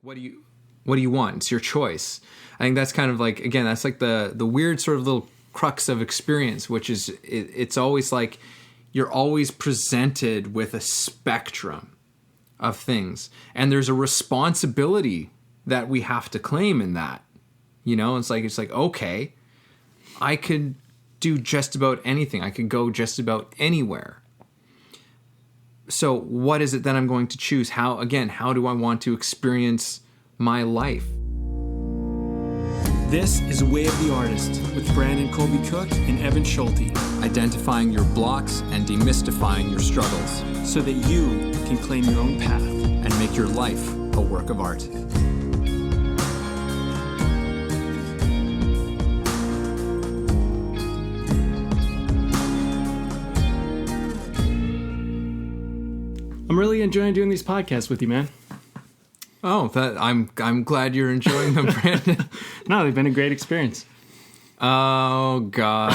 what do you want? It's your choice. I think that's kind of like, again, that's like the weird sort of little crux of experience, which is it's always like you're always presented with a spectrum of things, and there's a responsibility that we have to claim in that. It's like okay, I could do just about anything. I could go just about anywhere. So what is it that I'm going to choose? How do I want to experience my life? This is Way of the Artist with Brandon Colby Cook and Evan Schulte. Identifying your blocks and demystifying your struggles, so that you can claim your own path and make your life a work of art. I'm really enjoying doing these podcasts with you, man. Oh, I'm glad you're enjoying them, Brandon. No, they've been a great experience. Oh God.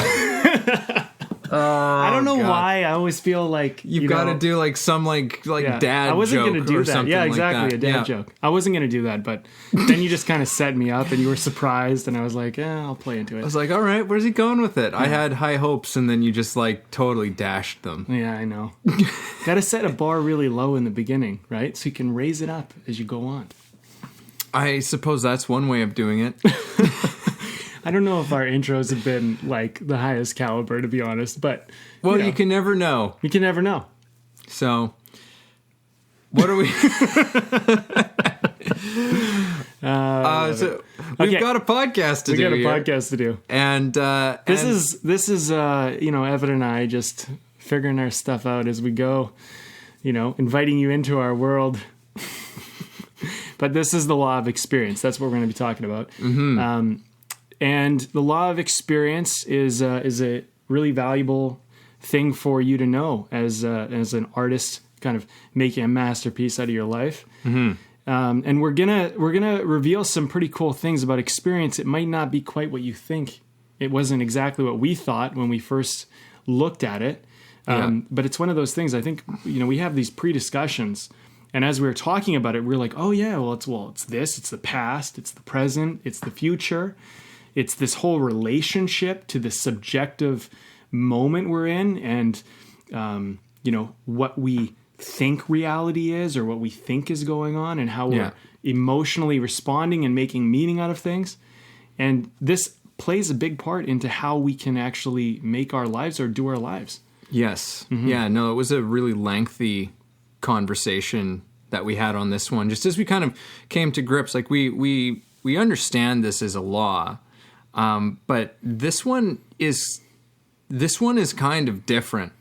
I don't know why. I always feel like you've got to do like some like dad. I wasn't joke gonna do or that. something Yeah, exactly, like that. a dad joke. I wasn't gonna do that, but then you just kind of set me up, and you were surprised, and I was like, I'll play into it. I was like, all right, where's he going with it? Yeah. I had high hopes, and then you just like totally dashed them. Yeah, I know. Got to set a bar really low in the beginning, right? So you can raise it up as you go on. I suppose that's one way of doing it. I don't know if our intros have been like the highest caliber, to be honest, but you can never know. You can never know. So, what are we? So we've got a podcast to do. We got a podcast to do, and this is Evan and I just figuring our stuff out as we go. Inviting you into our world. But this is the law of experience. That's what we're going to be talking about. Mm-hmm. And the law of experience is a really valuable thing for you to know as an artist, kind of making a masterpiece out of your life. Mm-hmm. And we're gonna reveal some pretty cool things about experience. It might not be quite what you think. It wasn't exactly what we thought when we first looked at it. But it's one of those things. I think we have these pre-discussions. And as we were talking about it, we were like, oh yeah, it's this, it's the past, it's the present, it's the future. It's this whole relationship to the subjective moment we're in, and what we think reality is, or what we think is going on, and how we're emotionally responding and making meaning out of things. And this plays a big part into how we can actually make our lives or do our lives. Yes. Mm-hmm. Yeah, no, it was a really lengthy conversation that we had on this one, just as we kind of came to grips. Like we understand this as a law, but this one is kind of different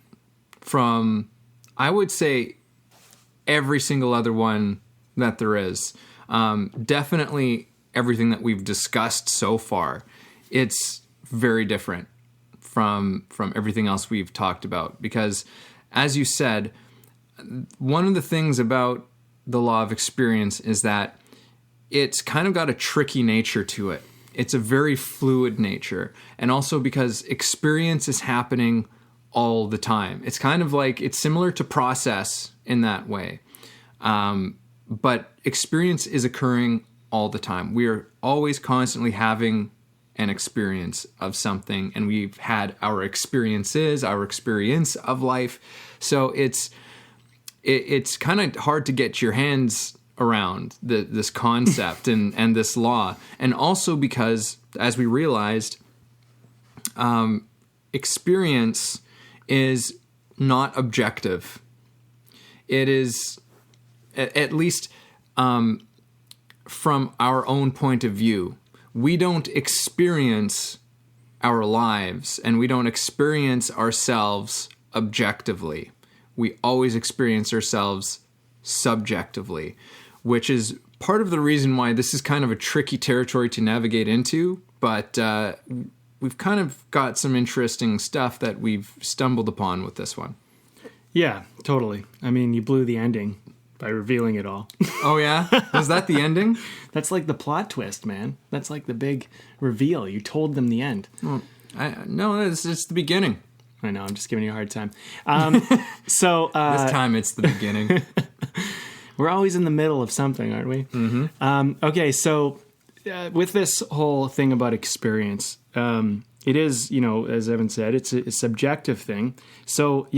from, I would say, every single other one that there is. Definitely everything that we've discussed so far, it's very different from everything else we've talked about, because as you said, one of the things about the law of experience is that it's kind of got a tricky nature to it. It's a very fluid nature. And also because experience is happening all the time. It's kind of like, it's similar to process in that way. But experience is occurring all the time. We are always constantly having an experience of something, and we've had our experiences, our experience of life. So it's kind of hard to get your hands around this concept and this law. And also because, as we realized, experience is not objective. It is, at least from our own point of view, we don't experience our lives and we don't experience ourselves objectively. We always experience ourselves subjectively, which is part of the reason why this is kind of a tricky territory to navigate into, but we've kind of got some interesting stuff that we've stumbled upon with this one. Yeah, totally. I mean, you blew the ending by revealing it all. Oh, yeah? Was that the ending? That's like the plot twist, man. That's like the big reveal. You told them the end. Well, no, it's the beginning. I know, I'm just giving you a hard time. So this time it's the beginning. We're always in the middle of something, aren't we? Mm-hmm. Okay, so with this whole thing about experience, it is, as Evan said, it's a subjective thing. So,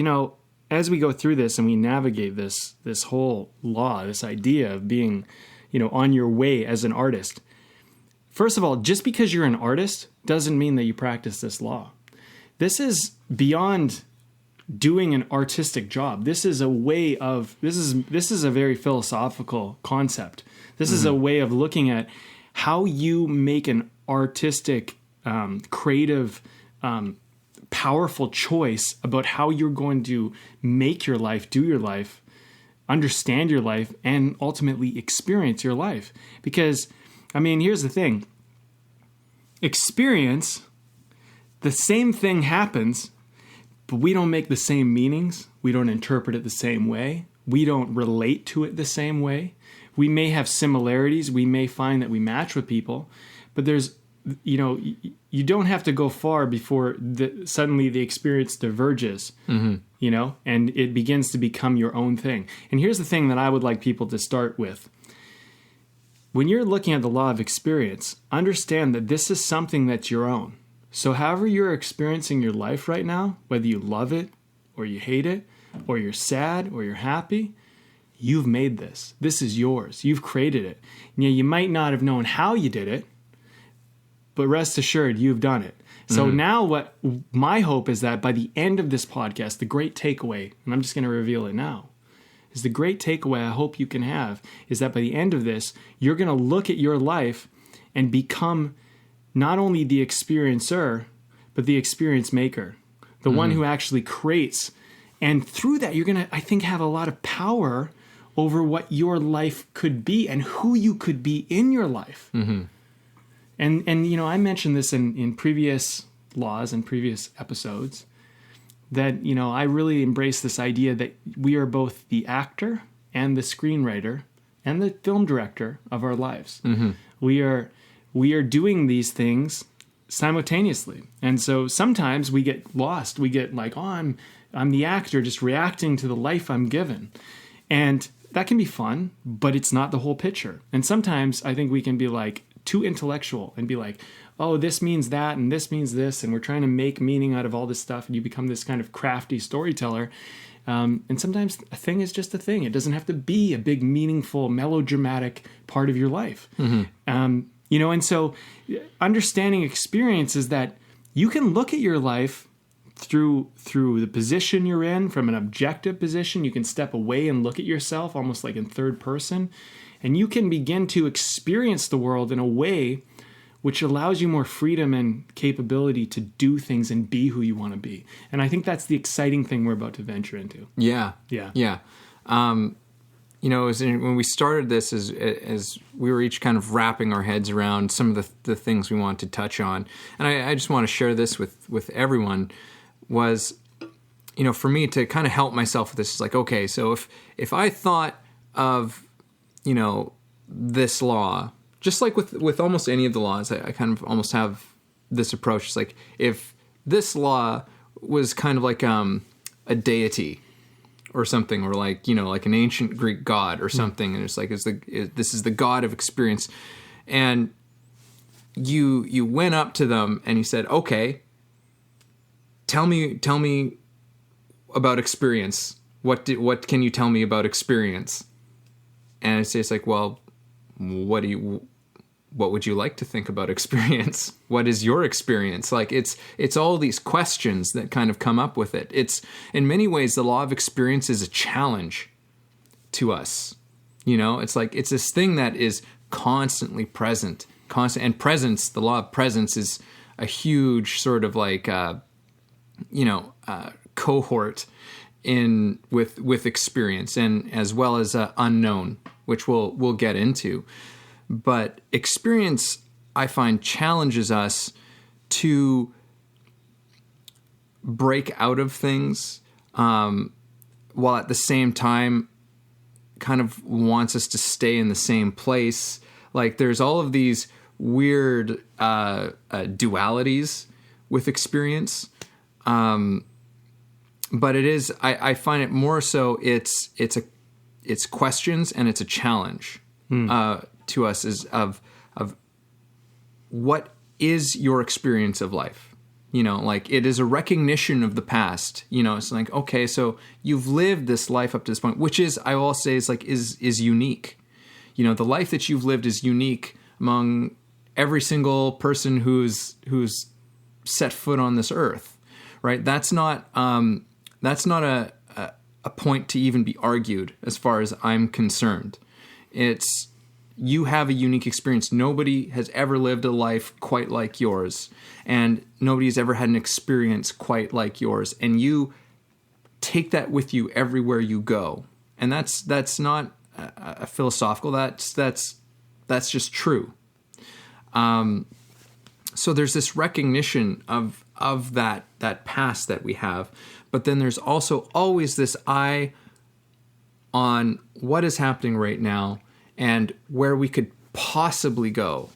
as we go through this and we navigate this whole law, this idea of being, on your way as an artist, first of all, just because you're an artist doesn't mean that you practice this law. This is beyond doing an artistic job. This is a way of, this is a very philosophical concept. This is a way of looking at how you make an artistic, creative, powerful choice about how you're going to make your life, do your life, understand your life, and ultimately experience your life. Because, here's the thing. Experience, the same thing happens, but we don't make the same meanings. We don't interpret it the same way. We don't relate to it the same way. We may have similarities. We may find that we match with people, but there's, you don't have to go far before suddenly the experience diverges, and it begins to become your own thing. And here's the thing that I would like people to start with. When you're looking at the law of experience, understand that this is something that's your own. So however you're experiencing your life right now, whether you love it or you hate it, or you're sad or you're happy, you've made this. This is yours. You've created it. You might not have known how you did it, but rest assured, you've done it. So now what my hope is that by the end of this podcast, the great takeaway, and I'm just going to reveal it now, is the great takeaway I hope you can have is that by the end of this, you're going to look at your life and become not only the experiencer, but the experience maker, the one who actually creates. And through that, you're going to, I think, have a lot of power over what your life could be and who you could be in your life. Mm-hmm. And I mentioned this in previous laws and previous episodes, that, I really embrace this idea that we are both the actor and the screenwriter and the film director of our lives. Mm-hmm. We are doing these things simultaneously. And so sometimes we get lost. We get like, I'm the actor just reacting to the life I'm given. And that can be fun, but it's not the whole picture. And sometimes I think we can be like too intellectual and be like, oh, this means that and this means this, and we're trying to make meaning out of all this stuff, and you become this kind of crafty storyteller. And sometimes a thing is just a thing. It doesn't have to be a big, meaningful, melodramatic part of your life. Mm-hmm. And so understanding experience is that you can look at your life through the position you're in, from an objective position. You can step away and look at yourself almost like in third person, and you can begin to experience the world in a way which allows you more freedom and capability to do things and be who you want to be. And I think that's the exciting thing we're about to venture into. Yeah. When we started this, as we were each kind of wrapping our heads around some of the things we want to touch on, and I just want to share this with everyone, was, for me to kind of help myself with this, is like, okay, so if I thought of, this law, just like with almost any of the laws, I kind of almost have this approach. It's like, if this law was kind of like a deity or something, or like, like an ancient Greek god or something, and it's like, this is the god of experience, and you went up to them and you said, okay, tell me about experience. What can you tell me about experience? And it's like, well, what would you like to think about experience? What is your experience? Like, it's all these questions that kind of come up with it. It's, in many ways, the law of experience is a challenge to us. It's like, it's this thing that is constantly present, and presence, the law of presence, is a huge sort of like, cohort in with experience, and as well as unknown, which we'll get into. But experience, I find, challenges us to break out of things, while at the same time kind of wants us to stay in the same place. Like, there's all of these weird dualities with experience. But it is, I find it more so, it's it's questions and it's a challenge to us is of what is your experience of life? Like it is a recognition of the past. It's like, okay, so you've lived this life up to this point, which is, I will say, is unique. The life that you've lived is unique among every single person who's set foot on this earth, right? That's not a point to even be argued as far as I'm concerned. It's, you have a unique experience. Nobody has ever lived a life quite like yours, and nobody has ever had an experience quite like yours. And you take that with you everywhere you go. And that's not a philosophical. That's just true. So there's this recognition of that past that we have, but then there's also always this eye on what is happening right now and where we could possibly go.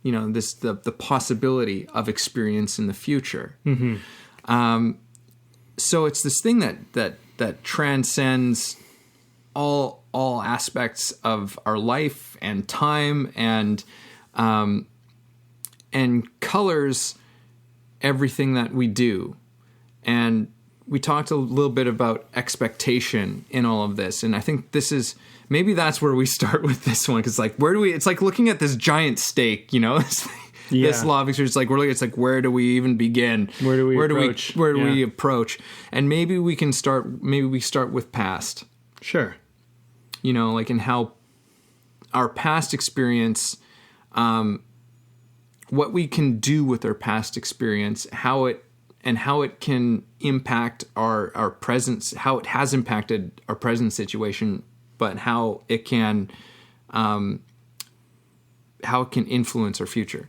The possibility of experience in the future. Mm-hmm. So it's this thing that transcends all aspects of our life and time and colors everything that we do. And we talked a little bit about expectation in all of this. And I think maybe that's where we start with this one. Cause like, it's like looking at this giant steak, this law of experience. It's like, where do we even begin? Where do we approach? And maybe we start with past. Sure. Like in how our past experience, what we can do with our past experience, how it can impact our present, how it has impacted our present situation, but how it can influence our future.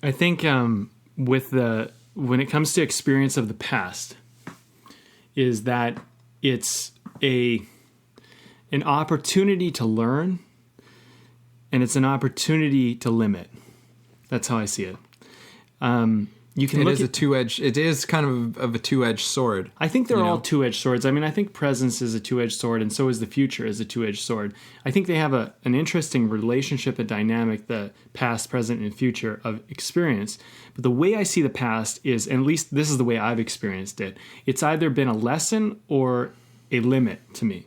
I think when it comes to experience of the past, is that it's an opportunity to learn, and it's an opportunity to limit. That's how I see it. It is kind of a two-edged sword. I think they're all two-edged swords. I mean, I think presence is a two-edged sword, and so is the future is a two-edged sword. I think they have an interesting relationship and dynamic, the past, present, and future of experience. But the way I see the past is, and at least this is the way I've experienced it, it's either been a lesson or a limit to me.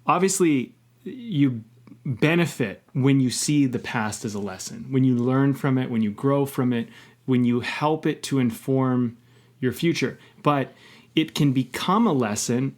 Obviously, you benefit when you see the past as a lesson, when you learn from it, when you grow from it, when you help it to inform your future. But it can become a lesson,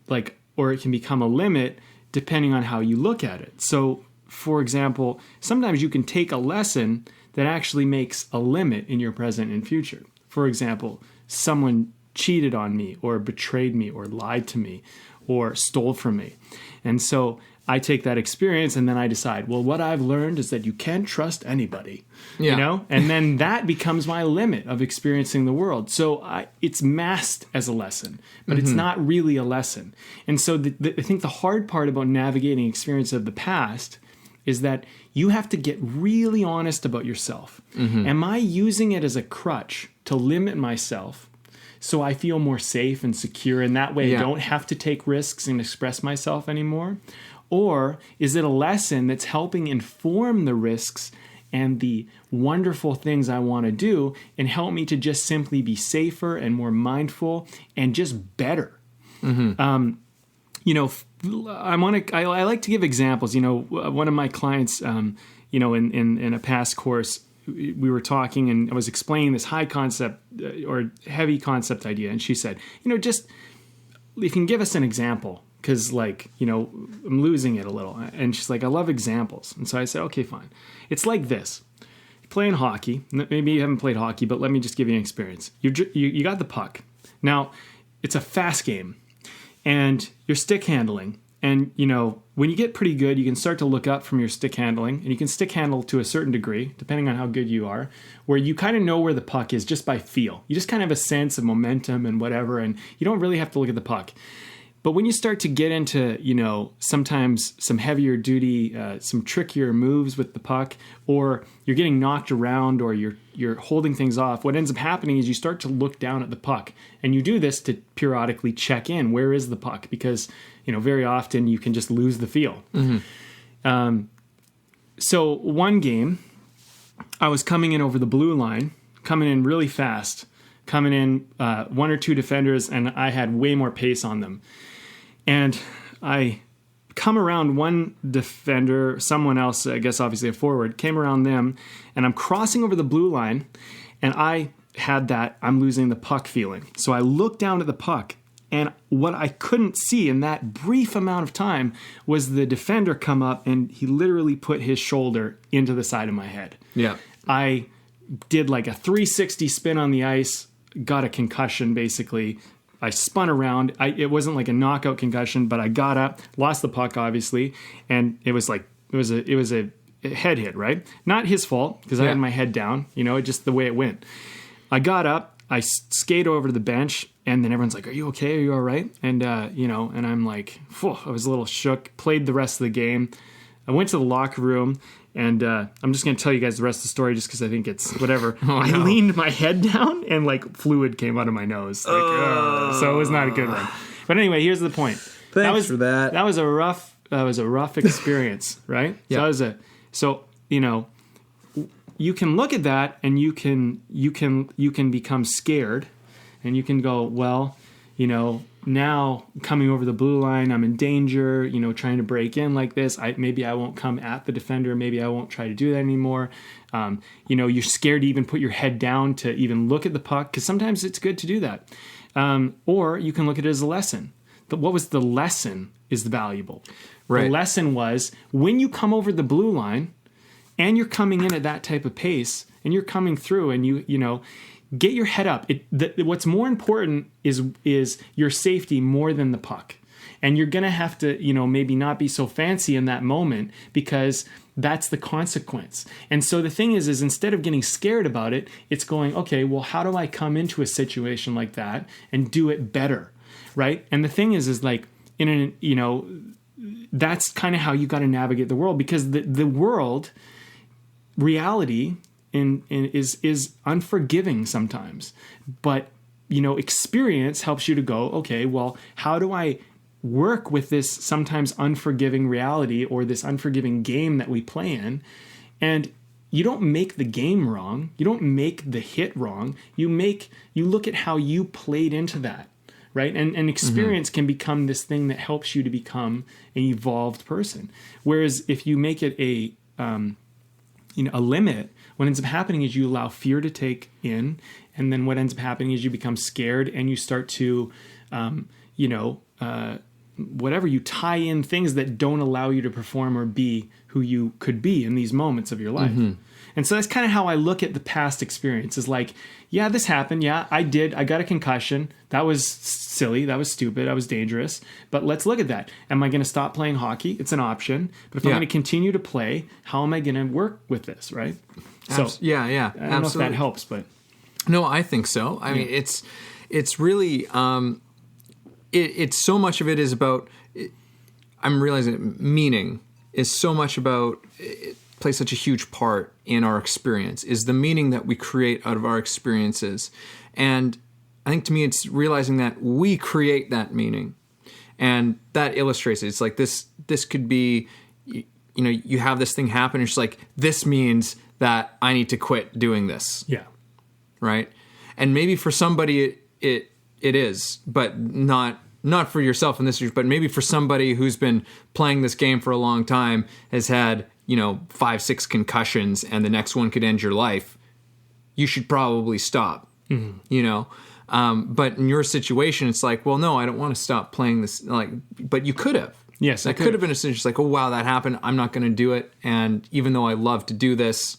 or it can become a limit depending on how you look at it. So, for example, sometimes you can take a lesson that actually makes a limit in your present and future. For example, someone cheated on me or betrayed me or lied to me or stole from me. And so I take that experience and then I decide, well, what I've learned is that you can't trust anybody, and then that becomes my limit of experiencing the world. So it's masked as a lesson, but it's not really a lesson. And so I think the hard part about navigating experience of the past is that you have to get really honest about yourself. Mm-hmm. Am I using it as a crutch to limit myself so I feel more safe and secure, and that way I don't have to take risks and express myself anymore? Or is it a lesson that's helping inform the risks and the wonderful things I want to do and help me to just simply be safer and more mindful and just better? Mm-hmm. I like to give examples. One of my clients, in a past course, we were talking and I was explaining this high concept or heavy concept idea. And she said, just if you can give us an example. Because, I'm losing it a little. And she's like, I love examples. And so I said, okay, fine. It's like this. You're playing hockey. Maybe you haven't played hockey, but let me just give you an experience. You got the puck. Now, it's a fast game. And you're stick handling. And, when you get pretty good, you can start to look up from your stick handling. And you can stick handle to a certain degree, depending on how good you are, where you kind of know where the puck is just by feel. You just kind of have a sense of momentum and whatever. And you don't really have to look at the puck. But when you start to get into, sometimes some heavier duty, some trickier moves with the puck, or you're getting knocked around, or you're holding things off, what ends up happening is you start to look down at the puck. And you do this to periodically check in. Where is the puck? Because, very often you can just lose the feel. Mm-hmm. So one game, I was coming in over the blue line, coming in really fast, coming in one or two defenders, and I had way more pace on them. And I come around one defender, someone else, I guess obviously a forward, came around them, and I'm crossing over the blue line, and I had that I'm losing the puck feeling. So I looked down at the puck, and what I couldn't see in that brief amount of time was the defender come up, and he literally put his shoulder into the side of my head. Yeah. I did like a 360 spin on the ice, got a concussion basically. I spun around. It wasn't like a knockout concussion, but I got up, lost the puck obviously, and it was a head hit, right? Not his fault because I had my head down, just the way it went. I got up, I skate over to the bench, and then everyone's like, "Are you okay? Are you all right?" And and I'm like, phew, I was a little shook. Played the rest of the game. I went to the locker room. And I'm just going to tell you guys the rest of the story just because I think it's whatever. I leaned my head down and like fluid came out of my nose. So it was not a good one. But anyway, here's the point. Thanks for that. That was a rough experience, right? Yeah. So you can look at that and you can become scared, and you can go, well, now coming over the blue line, I'm in danger, trying to break in like this. Maybe I won't come at the defender. Maybe I won't try to do that anymore. You're scared to even put your head down to even look at the puck, because sometimes it's good to do that. Or you can look at it as a lesson. What was the lesson is valuable. Right. The lesson was when you come over the blue line and you're coming in at that type of pace and you're coming through and get your head up. What's more important is your safety more than the puck. And you're going to have to, maybe not be so fancy in that moment because that's the consequence. And so the thing is instead of getting scared about it, it's going, okay, well, how do I come into a situation like that and do it better, right? And the thing is like, that's kind of how you got to navigate the world, because the world reality is unforgiving sometimes, but experience helps you to go, okay, well, how do I work with this sometimes unforgiving reality or this unforgiving game that we play in? And you don't make the game wrong, you don't make the hit wrong, you look at how you played into that, right? And experience can become this thing that helps you to become an evolved person. Whereas if you make it a limit, what ends up happening is you allow fear to take in, and then what ends up happening is you become scared and you start to, you tie in things that don't allow you to perform or be who you could be in these moments of your life. Mm-hmm. And so that's kind of how I look at the past experience. Is like, yeah, this happened. Yeah, I got a concussion. That was silly. That was stupid. That was dangerous. But let's look at that. Am I going to stop playing hockey? It's an option. But if I'm going to continue to play, how am I going to work with this, right? So yeah, I don't know if that helps, but no, I think so. I mean, it's really it's so much of it is about. I'm realizing meaning is so much about. It plays such a huge part in our experience. Is the meaning that we create out of our experiences, and I think to me, it's realizing that we create that meaning, and that illustrates it. It's like this could be, you have this thing happen. It's like this means that I need to quit doing this. Yeah. Right. And maybe for somebody it is, but not for yourself in this, but maybe for somebody who's been playing this game for a long time, has had, 5-6 concussions, and the next one could end your life. You should probably stop, but in your situation, it's like, well, no, I don't want to stop playing this. But you could have. Yes. That could have been a situation. It's like, oh, wow, that happened. I'm not going to do it. And even though I love to do this,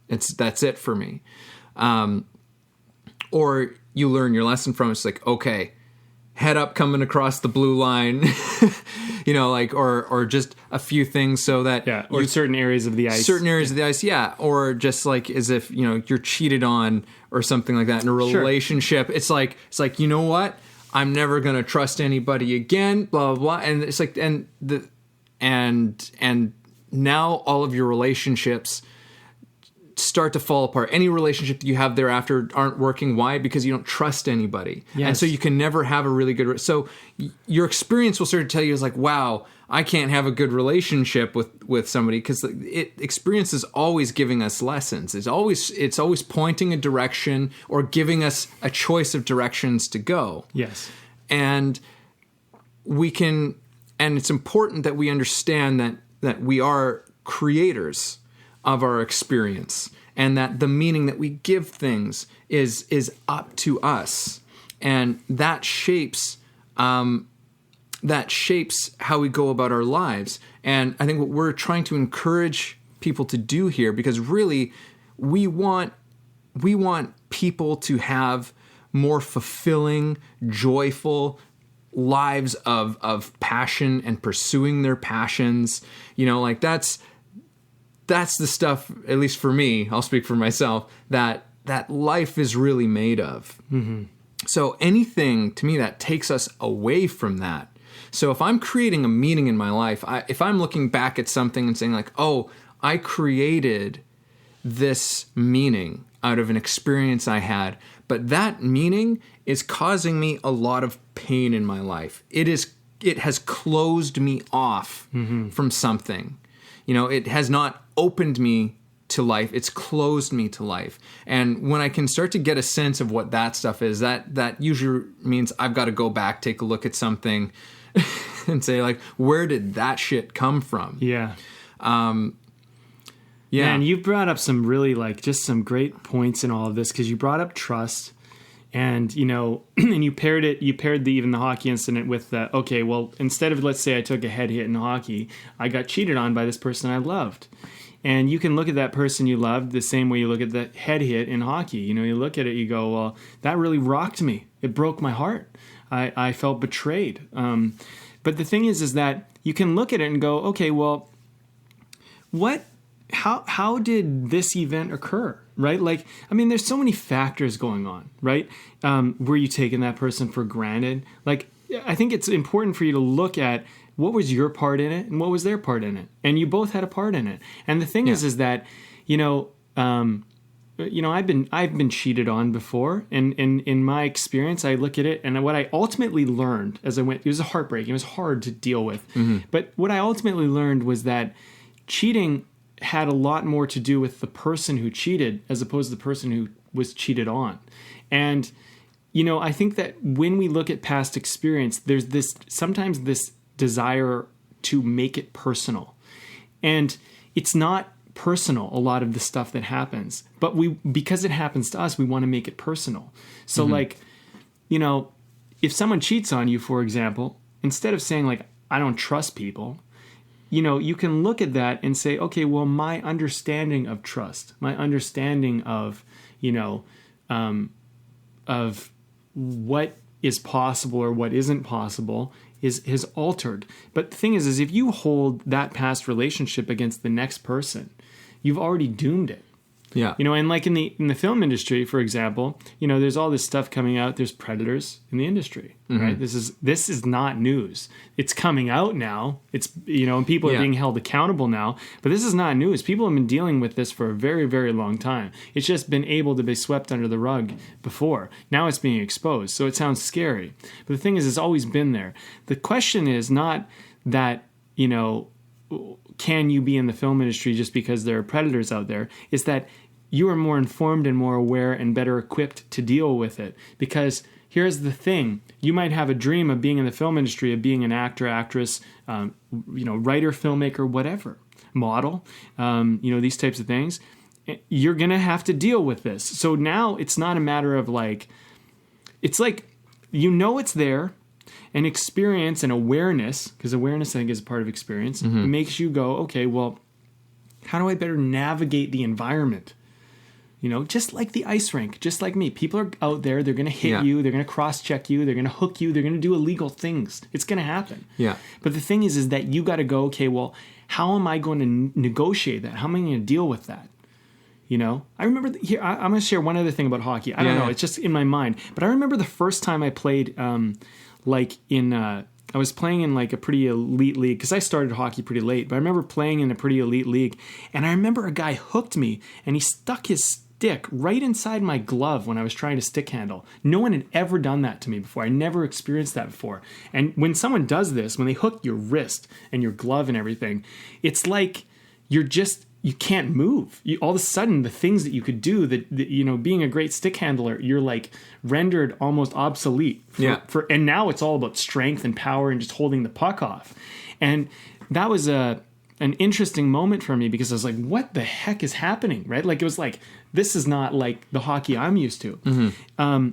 that's it for me. Or you learn your lesson from it. It's like, okay, head up coming across the blue line, or just a few things so that or certain areas of the ice. Of the ice, yeah. Or just like as if, you're cheated on or something like that in a relationship. Sure. It's like, you know what? I'm never going to trust anybody again, blah, blah, blah. And it's like, and now all of your relationships start to fall apart. Any relationship that you have thereafter aren't working. Why? Because you don't trust anybody. Yes. And so you can never have a really good... So your experience will sort of tell you, is like, wow, I can't have a good relationship with somebody, because experience is always giving us lessons. It's always pointing a direction or giving us a choice of directions to go. Yes. And it's important that we understand that we are creators of our experience, and that the meaning that we give things is up to us, and that shapes how we go about our lives. And I think what we're trying to encourage people to do here, because really we want people to have more fulfilling, joyful lives of passion and pursuing their passions. Like that's the stuff, at least for me, I'll speak for myself, that life is really made of. Mm-hmm. So anything to me that takes us away from that. So if I'm creating a meaning in my life, if I'm looking back at something and saying like, oh, I created this meaning out of an experience I had, but that meaning is causing me a lot of pain in my life. It has closed me off from something. It has not opened me to life. It's closed me to life. And when I can start to get a sense of what that stuff is, that usually means I've got to go back, take a look at something and say like, where did that shit come from? Yeah. Yeah. Man, you brought up some really just some great points in all of this, because you brought up trust. And, and you paired even the hockey incident with okay, well, instead of, let's say I took a head hit in hockey, I got cheated on by this person I loved. And you can look at that person you loved the same way you look at the head hit in hockey. You look at it, you go, well, that really rocked me. It broke my heart. I felt betrayed. But the thing is that you can look at it and go, okay, well, how did this event occur? Right? There's so many factors going on, right? Were you taking that person for granted? I think it's important for you to look at what was your part in it and what was their part in it. And you both had a part in it. And the thing is that, I've been cheated on before. And in my experience, I look at it, and what I ultimately learned as I went, it was heartbreaking. It was hard to deal with. Mm-hmm. But what I ultimately learned was that cheating had a lot more to do with the person who cheated as opposed to the person who was cheated on. And, I think that when we look at past experience, there's sometimes this desire to make it personal. And it's not personal, a lot of the stuff that happens. But because it happens to us, we want to make it personal. So if someone cheats on you, for example, instead of saying I don't trust people, you can look at that and say, okay, well, my understanding of trust, my understanding of, of what is possible or what isn't possible is altered. But the thing is if you hold that past relationship against the next person, you've already doomed it. Yeah. And in the film industry, for example, there's all this stuff coming out. There's predators in the industry, right? This is not news. It's coming out now. It's, and people are being held accountable now, but this is not news. People have been dealing with this for a very, very long time. It's just been able to be swept under the rug before. Now it's being exposed. So it sounds scary. But the thing is, it's always been there. The question is not that, can you be in the film industry just because there are predators out there? Is that you are more informed and more aware and better equipped to deal with it. Because here's the thing. You might have a dream of being in the film industry, of being an actor, actress, writer, filmmaker, whatever, model, these types of things. You're going to have to deal with this. So now it's not a matter of it's it's there. And experience and awareness, because awareness, I think, is a part of experience, makes you go, okay, well, how do I better navigate the environment? Just like the ice rink, just like me. People are out there, they're going to hit you, they're going to cross-check you, they're going to hook you, they're going to do illegal things. It's going to happen. Yeah. But the thing is that you got to go, okay, well, how am I going to negotiate that? How am I going to deal with that? You know, I remember here. I'm going to share one other thing about hockey. I don't know. It's just in my mind. But I remember the first time I played, I was playing in like a pretty elite league because I started hockey pretty late. But I remember playing in a pretty elite league, and I remember a guy hooked me, and he stuck his stick right inside my glove when I was trying to stick handle. No one had ever done that to me before. I never experienced that before. And when someone does this, when they hook your wrist and your glove and everything, it's like you can't move. All of a sudden, the things that you could do, being a great stick handler, you're like rendered almost obsolete. And now it's all about strength and power and just holding the puck off. And that was an interesting moment for me because I was like, what the heck is happening, right? Like, it was like, this is not like the hockey I'm used to. Mm-hmm.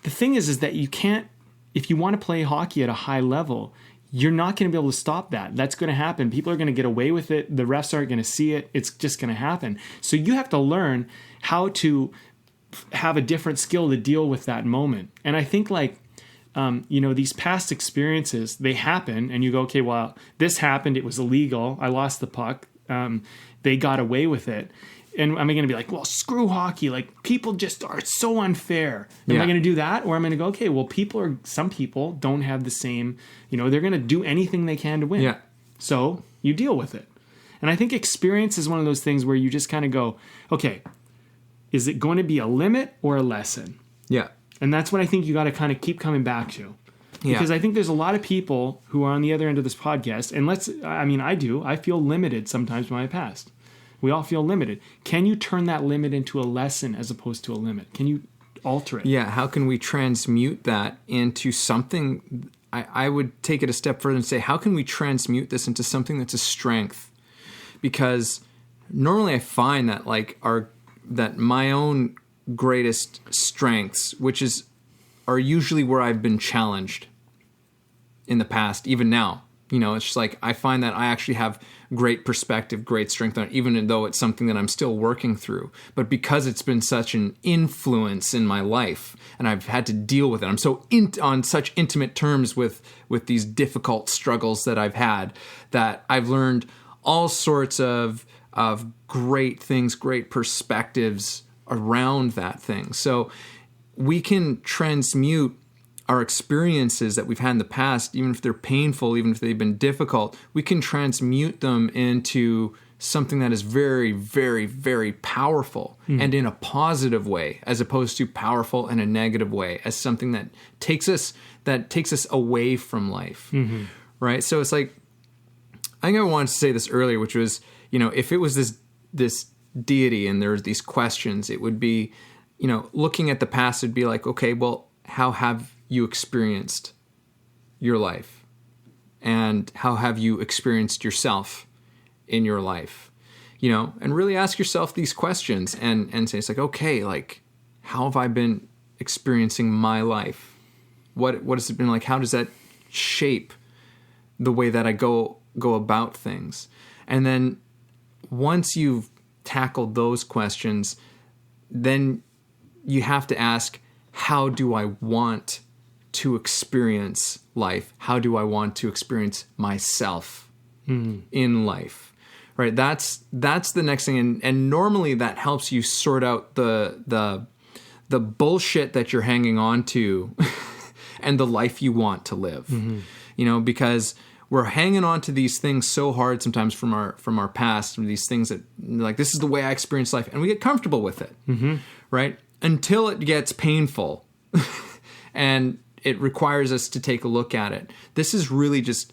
The thing is that you can't, if you want to play hockey at a high level, you're not going to be able to stop that. That's going to happen. People are going to get away with it. The refs aren't going to see it. It's just going to happen. So you have to learn how to have a different skill to deal with that moment. And I think these past experiences, they happen and you go, okay, well, this happened. It was illegal. I lost the puck. They got away with it. And am I going to be like, well, screw hockey. Like, people just are so unfair. Am I going to do that? Or am I going to go, okay, well, some people don't have the same, they're going to do anything they can to win. Yeah. So you deal with it. And I think experience is one of those things where you just kind of go, okay, is it going to be a limit or a lesson? Yeah. And that's what I think you got to kind of keep coming back to. Because I think there's a lot of people who are on the other end of this podcast. And I feel limited sometimes by my past. We all feel limited. Can you turn that limit into a lesson as opposed to a limit? Can you alter it? Yeah, how can we transmute that into something? I would take it a step further and say, how can we transmute this into something that's a strength? Because normally I find that that my own greatest strengths, are usually where I've been challenged in the past, even now. It's just like I find that I actually have great perspective, great strength on it, even though it's something that I'm still working through. But because it's been such an influence in my life and I've had to deal with it, I'm so on such intimate terms with these difficult struggles that I've had, that I've learned all sorts of great things, great perspectives around that thing. So we can transmute our experiences that we've had in the past, even if they're painful, even if they've been difficult, we can transmute them into something that is very, very, very powerful and in a positive way, as opposed to powerful in a negative way, as something that takes us away from life. Mm-hmm. Right? So it's like, I think I wanted to say this earlier, which was, if it was this deity and there's these questions, it would be, looking at the past, it'd be like, okay, well, how have you experienced your life? And how have you experienced yourself in your life? And really ask yourself these questions and say, it's like, okay, like, how have I been experiencing my life? What has it been like? How does that shape the way that I go about things? And then once you've tackled those questions, then you have to ask, how do I want to experience life? How do I want to experience myself in life? Right? That's the next thing. And normally that helps you sort out the bullshit that you're hanging on to and the life you want to live. Mm-hmm. Because we're hanging on to these things so hard sometimes from our past, from these things that, like, this is the way I experience life, and we get comfortable with it. Mm-hmm. Right? Until it gets painful. And it requires us to take a look at it. This is really just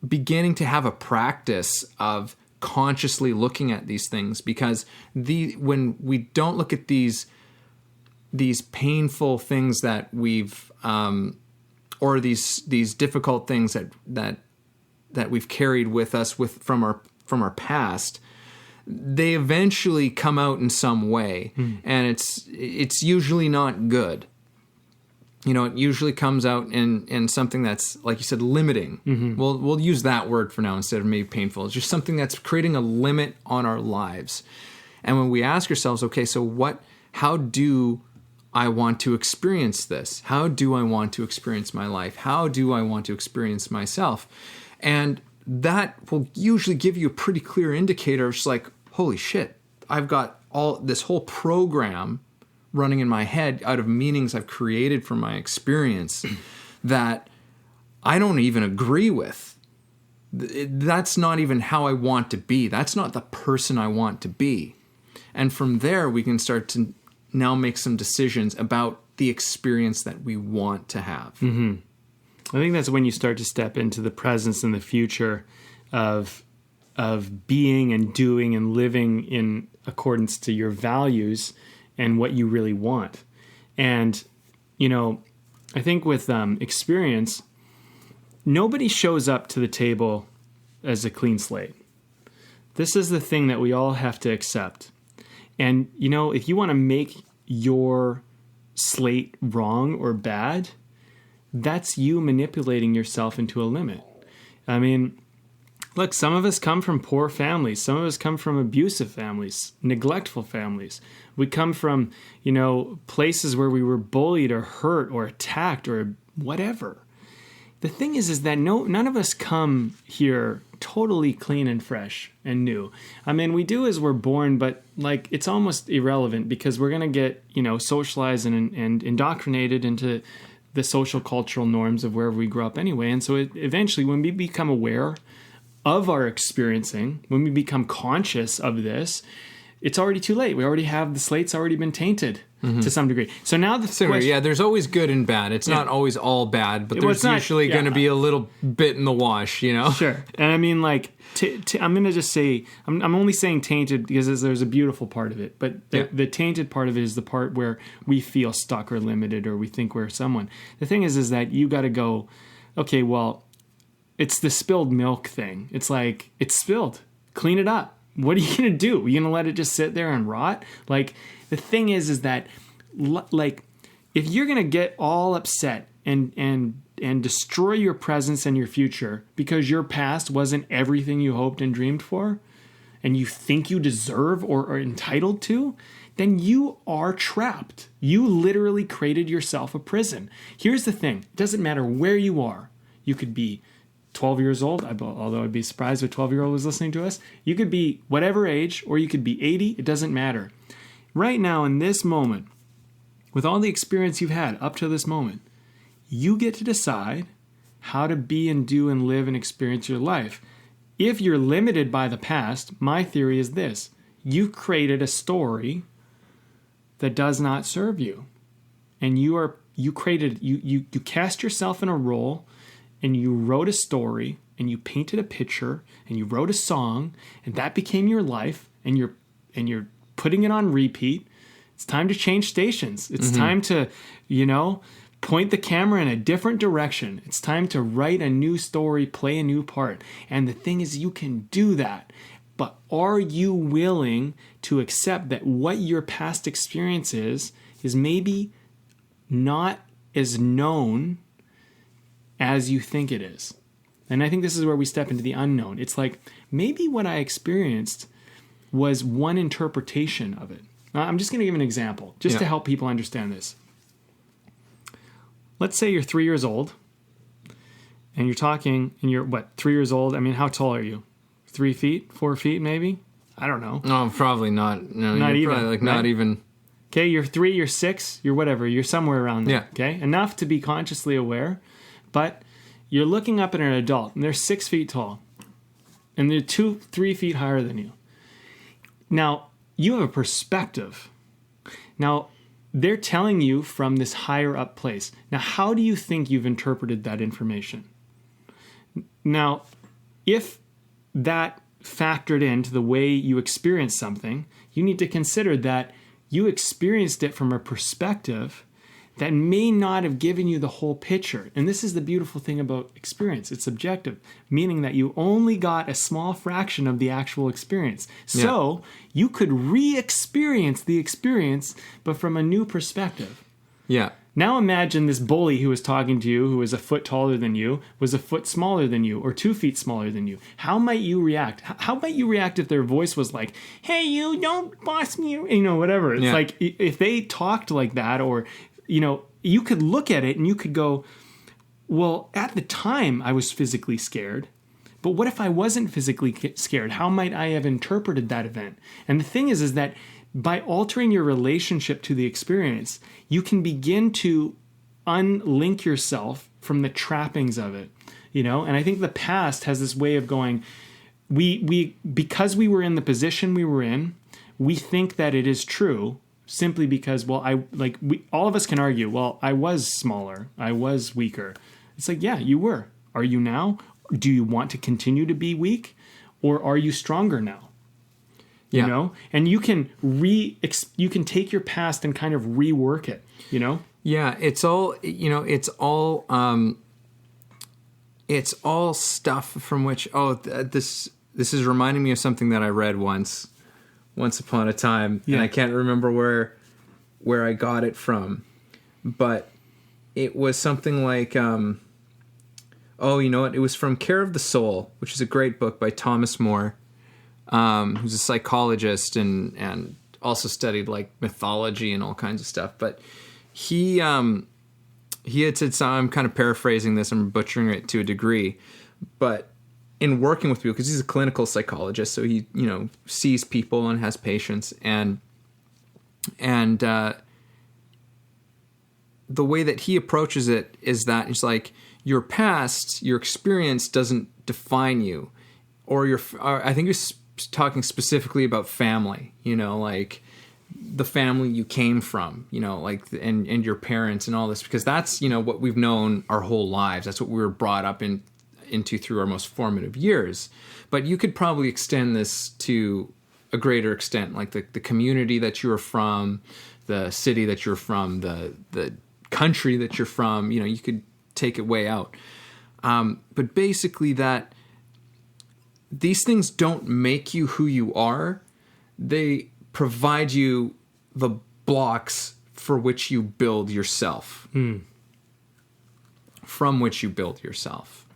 beginning to have a practice of consciously looking at these things, because when we don't look at these painful things that we've or these difficult things that we've carried with us from our past, they eventually come out in some way, and it's usually not good. It usually comes out in something that's, like you said, limiting. Mm-hmm. We'll use that word for now instead of maybe painful. It's just something that's creating a limit on our lives. And when we ask ourselves, okay, so how do I want to experience this? How do I want to experience my life? How do I want to experience myself? And that will usually give you a pretty clear indicator of just like, holy shit, I've got all this whole program running in my head out of meanings I've created from my experience that I don't even agree with. That's not even how I want to be. That's not the person I want to be. And from there, we can start to now make some decisions about the experience that we want to have. Mm-hmm. I think that's when you start to step into the presence and the future of being and doing and living in accordance to your values and what you really want. And, I think with experience, nobody shows up to the table as a clean slate. This is the thing that we all have to accept. And, if you want to make your slate wrong or bad, that's you manipulating yourself into a limit. I mean, look, some of us come from poor families. Some of us come from abusive families, neglectful families. We come from, places where we were bullied or hurt or attacked or whatever. The thing is that none of us come here totally clean and fresh and new. I mean, we do as we're born, but it's almost irrelevant because we're going to get, socialized and indoctrinated into the social cultural norms of wherever we grew up anyway. And so eventually when we become aware of our experiencing, when we become conscious of this, it's already too late. We already have the slate's already been tainted to some degree. So now the question, yeah, there's always good and bad. It's not always all bad, but there's usually going to be a little bit in the wash, Sure. And I mean, I'm going to just say, I'm only saying tainted because there's a beautiful part of it, but the tainted part of it is the part where we feel stuck or limited or we think we're someone. The thing is that you got to go, okay, well, it's the spilled milk thing. It's like, it's spilled. Clean it up. What are you going to do? Are you going to let it just sit there and rot? The thing is that, if you're going to get all upset and destroy your presence and your future because your past wasn't everything you hoped and dreamed for, and you think you deserve or are entitled to, then you are trapped. You literally created yourself a prison. Here's the thing. It doesn't matter where you are. You could be 12 years old, although I'd be surprised if a 12-year-old was listening to us. You could be whatever age, or you could be 80. It doesn't matter. Right now, in this moment, with all the experience you've had up to this moment, you get to decide how to be and do and live and experience your life. If you're limited by the past, my theory is this. You created a story that does not serve you. And you cast yourself in a role, and you wrote a story, and you painted a picture, and you wrote a song, and that became your life, and you're putting it on repeat. It's time to change stations. It's time to, point the camera in a different direction. It's time to write a new story, play a new part. And the thing is, you can do that. But are you willing to accept that what your past experience is maybe not as known as you think it is? And I think this is where we step into the unknown. It's like, maybe what I experienced was one interpretation of it. I'm just going to give an example, just to help people understand this. Let's say you're 3 years old, and you're talking, and you're, 3 years old? I mean, how tall are you? 3 feet? 4 feet, maybe? I don't know. No, probably not. No, not even. Probably right? not even. Okay, you're 3, you're 6, you're whatever. You're somewhere around there. Yeah. Okay, enough to be consciously aware, but you're looking up at an adult, and they're 6 feet tall, and they're 2-3 feet higher than you. Now, you have a perspective. Now, they're telling you from this higher up place. Now, how do you think you've interpreted that information? Now, if that factored into the way you experience something, you need to consider that you experienced it from a perspective that may not have given you the whole picture. And this is the beautiful thing about experience. It's subjective, meaning that you only got a small fraction of the actual experience. So you could re-experience the experience, but from a new perspective. Yeah. Now imagine this bully who was talking to you, who was a foot taller than you, was a foot smaller than you, or 2 feet smaller than you. How might you react? How might you react if their voice was like, hey, you, don't boss me, whatever. It's like, if they talked like that, or you could look at it and you could go, well, at the time I was physically scared, But what if I wasn't physically scared? How might I have interpreted that event? And the thing is that by altering your relationship to the experience, you can begin to unlink yourself from the trappings of it, And I think the past has this way of going, because we were in the position we were in, we think that it is true simply because, all of us can argue, well, I was smaller, I was weaker. It's like, yeah, you were. Are you now? Do you want to continue to be weak, or are you stronger now? And you can take your past and kind of rework it, Yeah, it's all stuff from which this is reminding me of something that I read once upon a time, and I can't remember where I got it from, but it was something like it was from Care of the Soul, which is a great book by Thomas More, who's a psychologist and also studied like mythology and all kinds of stuff. But he had said, so I'm kind of paraphrasing this, I'm butchering it to a degree, but in working with people, because he's a clinical psychologist, so he sees people and has patients, and the way that he approaches it is that it's like your past, your experience doesn't define you, or I think he was talking specifically about family, like the family you came from, and your parents and all this, because that's, what we've known our whole lives. That's what we were brought up into through our most formative years. But you could probably extend this to a greater extent, like the community that you're from, the city that you're from, the country that you're from, you could take it way out. But basically that these things don't make you who you are. They provide you the blocks for which you build yourself, from which you build yourself.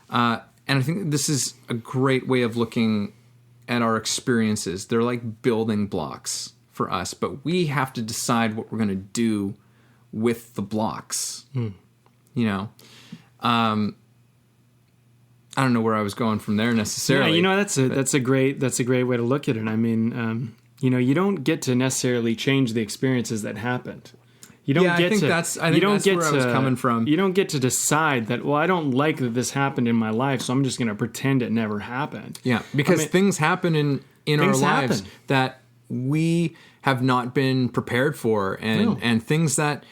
And I think this is a great way of looking at our experiences. They're like building blocks for us, but we have to decide what we're going to do with the blocks. I don't know where I was going from there necessarily. Yeah, that's a great way to look at it. I mean, you don't get to necessarily change the experiences that happened. You don't get to. I think that's where I was coming from. You don't get to decide that. Well, I don't like that this happened in my life, so I'm just going to pretend it never happened. Yeah, because things happen in our lives that we have not been prepared for, and things that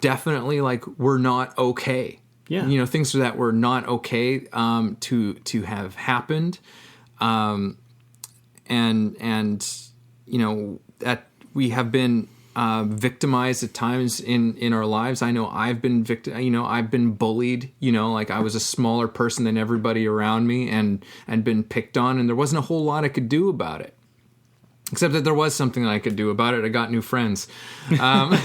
definitely like were not okay. Yeah, things that were not okay to have happened, and that we have been victimized at times in our lives. I know I've been I've been bullied, like I was a smaller person than everybody around me and been picked on, and there wasn't a whole lot I could do about it. Except that there was something I could do about it. I got new friends. Yeah.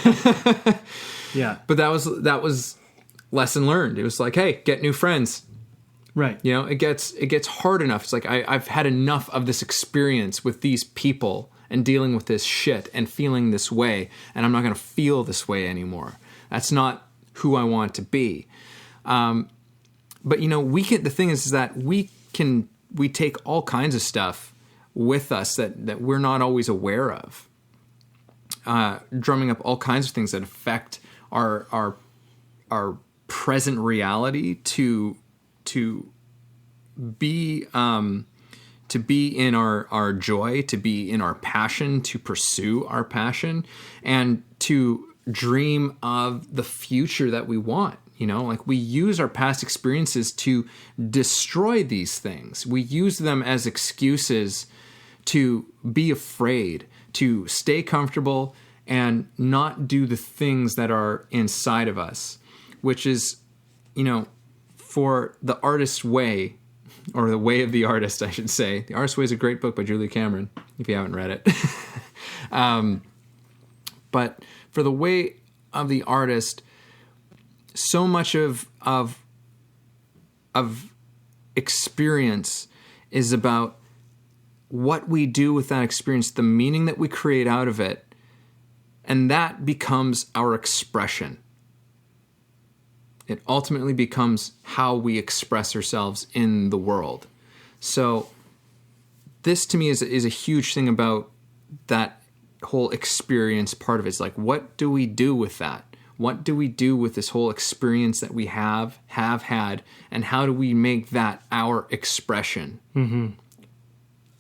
But that was lesson learned. It was like, hey, get new friends. Right. It gets hard enough. It's like I've had enough of this experience with these people and dealing with this shit and feeling this way, and I'm not going to feel this way anymore. That's not who I want to be. But the thing is that we take all kinds of stuff with us that we're not always aware of, drumming up all kinds of things that affect our present reality to be in our joy, to be in our passion, to pursue our passion, and to dream of the future that we want. Like we use our past experiences to destroy these things. We use them as excuses to be afraid, to stay comfortable and not do the things that are inside of us, which is, for the artist's way, or the way of the artist, I should say. The Artist's Way is a great book by Julia Cameron, if you haven't read it. But for the way of the artist, so much of experience is about what we do with that experience, the meaning that we create out of it, and that becomes our expression. It ultimately becomes how we express ourselves in the world. So this to me is a huge thing about that whole experience part of it. It's like, what do we do with that? What do we do with this whole experience that we have had, and how do we make that our expression? Mm-hmm.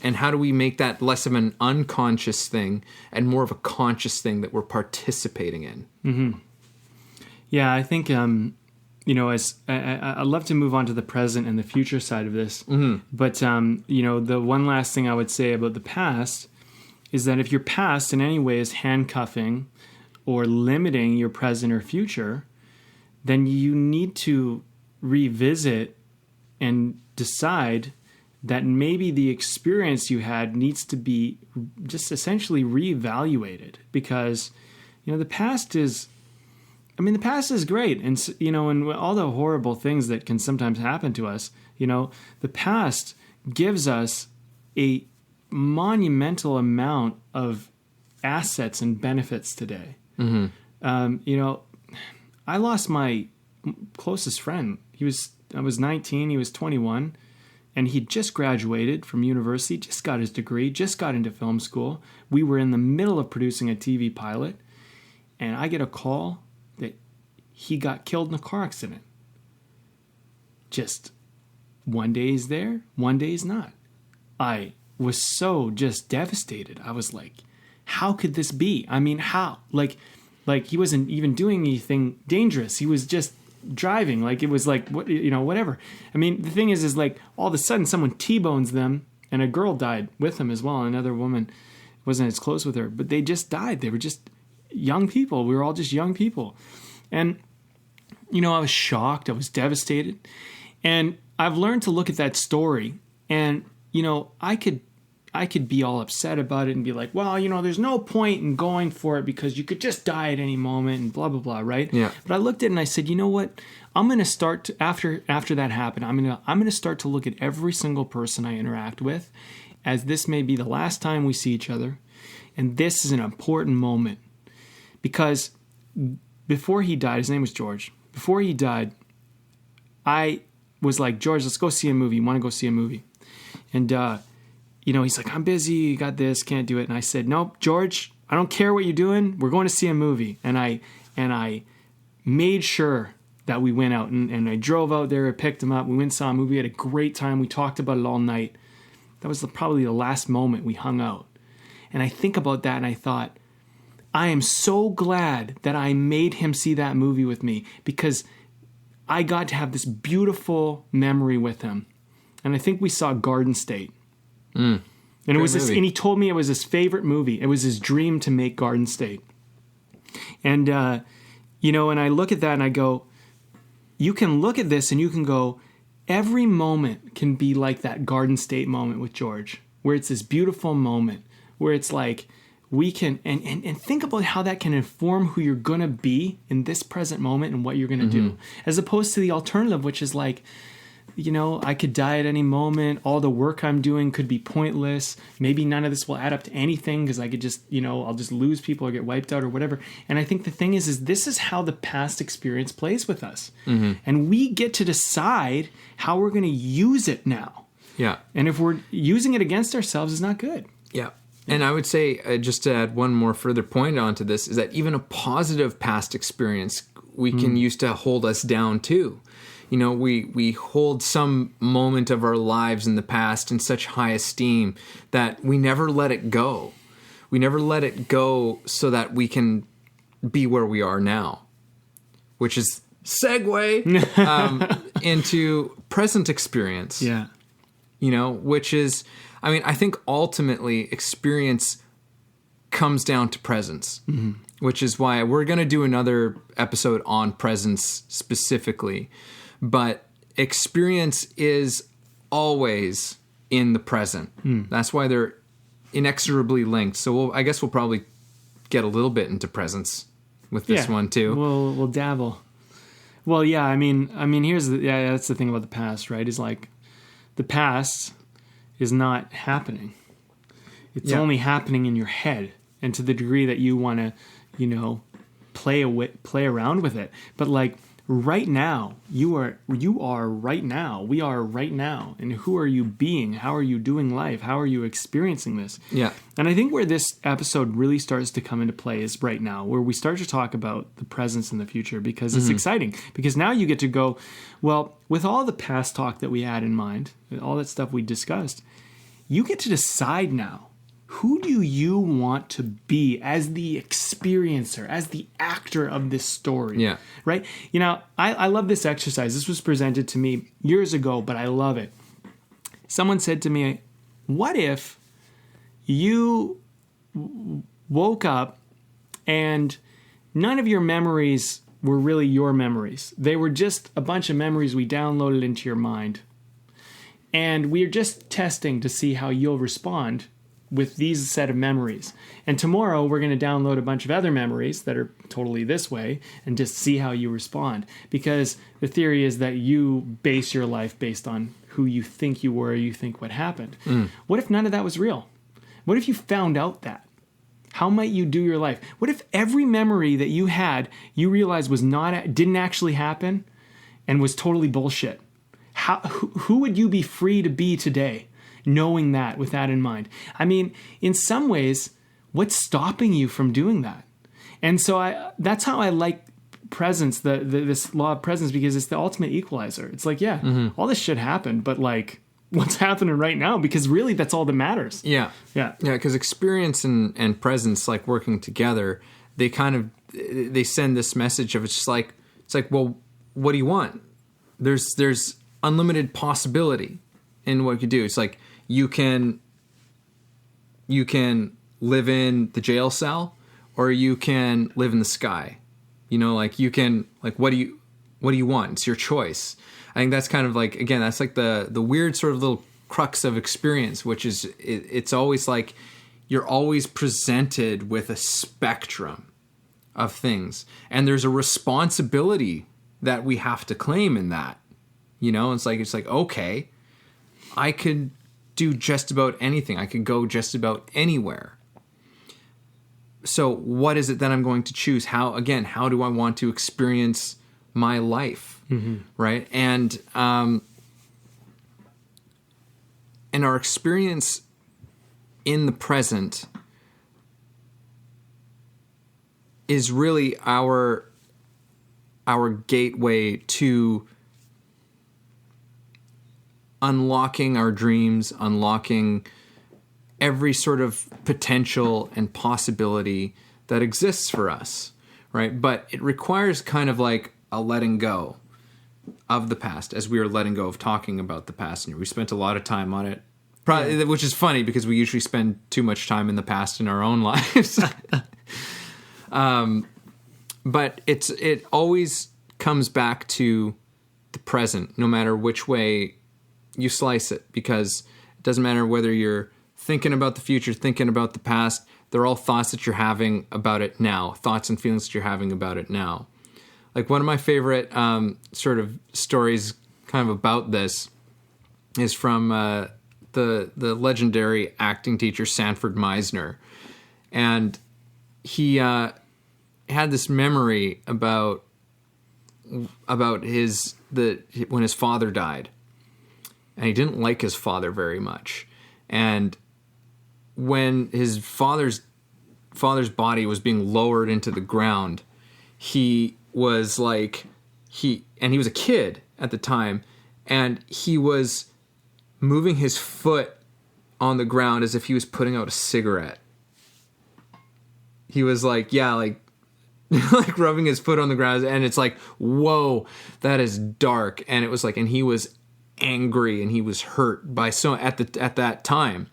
And how do we make that less of an unconscious thing and more of a conscious thing that we're participating in? Mm-hmm. Yeah, I think, as I'd love to move on to the present and the future side of this. Mm-hmm. But, the one last thing I would say about the past is that if your past in any way is handcuffing or limiting your present or future, then you need to revisit and decide that maybe the experience you had needs to be just essentially reevaluated, because, the past is great. And, and all the horrible things that can sometimes happen to us, the past gives us a monumental amount of assets and benefits today. Mm-hmm. I lost my closest friend. I was 19, he was 21. And he just graduated from university, just got his degree, just got into film school. We were in the middle of producing a TV pilot, and I get a call that he got killed in a car accident. Just one day he's there, one day he's not. I was so just devastated. I was like, how could this be? I mean, how? Like he wasn't even doing anything dangerous. He was just driving, like it was like whatever. I mean, the thing is like all of a sudden someone T-bones them, and a girl died with them as well. Another woman wasn't as close with her, but they just died. They were just young people. We were all just young people, and I was shocked. I was devastated, and I've learned to look at that story, and I could be all upset about it and be like, well, there's no point in going for it because you could just die at any moment and blah, blah, blah, right? Yeah. But I looked at it and I said, you know what? I'm going to start to, after that happened, I'm going to start to look at every single person I interact with as this may be the last time we see each other. And this is an important moment, because before he died, his name was George. Before he died, I was like, George, let's go see a movie. You want to go see a movie? And, he's like, I'm busy, got this, can't do it. And I said, nope, George, I don't care what you're doing. We're going to see a movie. And I made sure that we went out, and I drove out there, I picked him up. We went and saw a movie. We had a great time. We talked about it all night. That was probably the last moment we hung out. And I think about that and I thought, I am so glad that I made him see that movie with me, because I got to have this beautiful memory with him. And I think we saw Garden State. And it was this, and he told me it was his favorite movie. It was his dream to make Garden State. And, and I look at that and I go, you can look at this and you can go, every moment can be like that Garden State moment with George, where it's this beautiful moment, where it's like, we can, and think about how that can inform who you're going to be in this present moment and what you're going to do, as opposed to the alternative, which is like, I could die at any moment. All the work I'm doing could be pointless. Maybe none of this will add up to anything because I could just, I'll just lose people or get wiped out or whatever. And I think the thing is this is how the past experience plays with us. Mm-hmm. And we get to decide how we're going to use it now. Yeah. And if we're using it against ourselves, it's not good. Yeah. And I would say, just to add one more further point onto this, is that even a positive past experience we can use to hold us down too. We hold some moment of our lives in the past in such high esteem that we never let it go. We never let it go so that we can be where we are now, which is segue into present experience. Yeah. Which is, I think ultimately experience comes down to presence, which is why we're going to do another episode on presence specifically. But experience is always in the present. That's why they're inexorably linked. So I guess we'll probably get a little bit into presence with this one too. We'll dabble. Well, yeah. I mean, that's the thing about the past, right? Is like the past is not happening. It's only happening in your head, and to the degree that you want to, play around with it. But like, right now. You are right now. We are right now. And who are you being? How are you doing life? How are you experiencing this? Yeah. And I think where this episode really starts to come into play is right now, where we start to talk about the presence and the future, because it's exciting. Because now you get to go, well, with all the past talk that we had in mind, all that stuff we discussed, you get to decide now. Who do you want to be as the experiencer, as the actor of this story? Yeah. Right? You know, I love this exercise. This was presented to me years ago, but I love it. Someone said to me, what if you woke up and none of your memories were really your memories? They were just a bunch of memories we downloaded into your mind. And we're just testing to see how you'll respond with these set of memories. And tomorrow we're going to download a bunch of other memories that are totally this way and just see how you respond. Because the theory is that you base your life based on who you think you were, you think what happened. What if none of that was real? What if you found out that? How might you do your life? What if every memory that you had, you realized didn't actually happen and was totally bullshit? Who would you be free to be today? Knowing that, with that in mind. I mean, in some ways, what's stopping you from doing that? And so that's how I like presence, this law of presence, because it's the ultimate equalizer. It's like, all this shit happened, but like, what's happening right now? Because really, that's all that matters. Yeah. Because experience and presence, like working together, they send this message of it's like, well, what do you want? There's unlimited possibility in what you do. It's like, you can live in the jail cell, or you can live in the sky. You know, like you can, like, what do you want? It's your choice. I think that's kind of like, again, that's like the weird sort of little crux of experience, which is it's always like you're always presented with a spectrum of things, and there's a responsibility that we have to claim in that. You know, it's like okay, I could do just about anything. I could go just about anywhere. So what is it that I'm going to choose? How do I want to experience my life? Right? And our experience in the present is really our gateway to unlocking our dreams, unlocking every sort of potential and possibility that exists for us, right? But it requires kind of like a letting go of the past, as we are letting go of talking about the past. And we spent a lot of time on it, probably, which is funny because we usually spend too much time in the past in our own lives. But it always comes back to the present, no matter which way you slice it, because it doesn't matter whether you're thinking about the future, thinking about the past. They're all thoughts that you're having about it now, thoughts and feelings that you're having about it now. Like one of my favorite sort of stories kind of about this is from the legendary acting teacher Sanford Meisner. And he had this memory about when his father died. And he didn't like his father very much. And when his father's body was being lowered into the ground, he was a kid at the time, and he was moving his foot on the ground as if he was putting out a cigarette. He was like rubbing his foot on the ground, and it's like, whoa, that is dark. And it was like, and he was angry and he was hurt by at that time.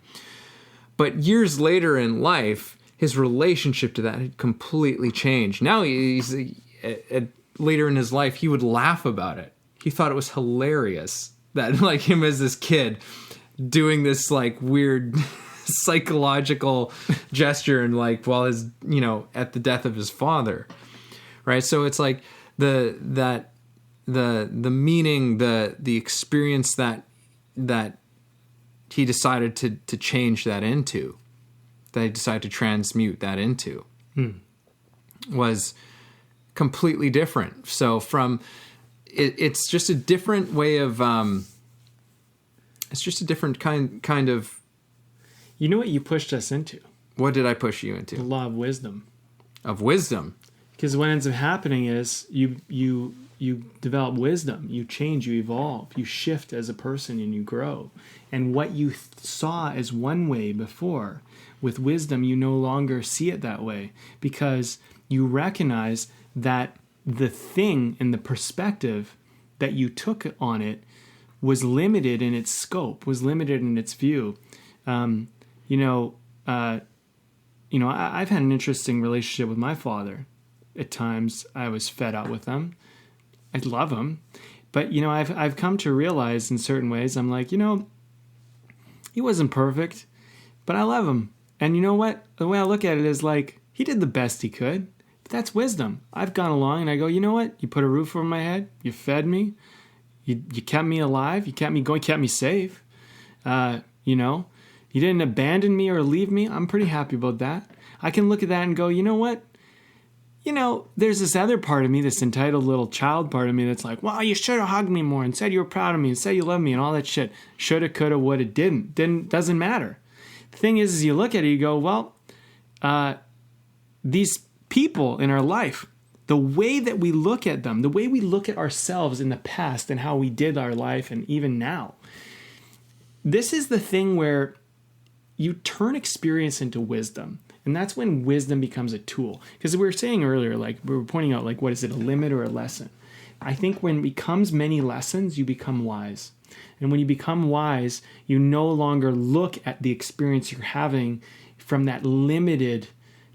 But years later in life, his relationship to that had completely changed. Now later in his life, he would laugh about it. He thought it was hilarious that like him as this kid doing this like weird psychological gesture and like while his, at the death of his father. Right. So it's like the meaning, the experience that he decided to change that into, that he decided to transmute that into, was completely different. So from it's just a different way of it's just a different kind of. You know what you pushed us into? What did I push you into? The law of wisdom. Of wisdom. Because what ends up happening is you develop wisdom, you change, you evolve, you shift as a person, and you grow. And what you saw as one way before, with wisdom, you no longer see it that way, because you recognize that the thing and the perspective that you took on it was limited in its scope, was limited in its view. I've had an interesting relationship with my father. At times, I was fed up with him. I love him, but I've come to realize in certain ways, I'm like, he wasn't perfect, but I love him. And you know what? The way I look at it is like, he did the best he could. But that's wisdom. I've gone along and I go, you know what? You put a roof over my head. You fed me. You kept me alive. You kept me going. Kept me safe. You didn't abandon me or leave me. I'm pretty happy about that. I can look at that and go, you know what? There's this other part of me, this entitled little child part of me that's like, well, you should have hugged me more and said you were proud of me and said you love me and all that shit. Shoulda, coulda, woulda, didn't. Doesn't matter. The thing is you look at it, you go, well, these people in our life, the way that we look at them, the way we look at ourselves in the past and how we did our life and even now, this is the thing where you turn experience into wisdom. And that's when wisdom becomes a tool. Because we were saying earlier, like we were pointing out, like, what is it, a limit or a lesson? I think when it becomes many lessons, you become wise. And when you become wise, you no longer look at the experience you're having from that limited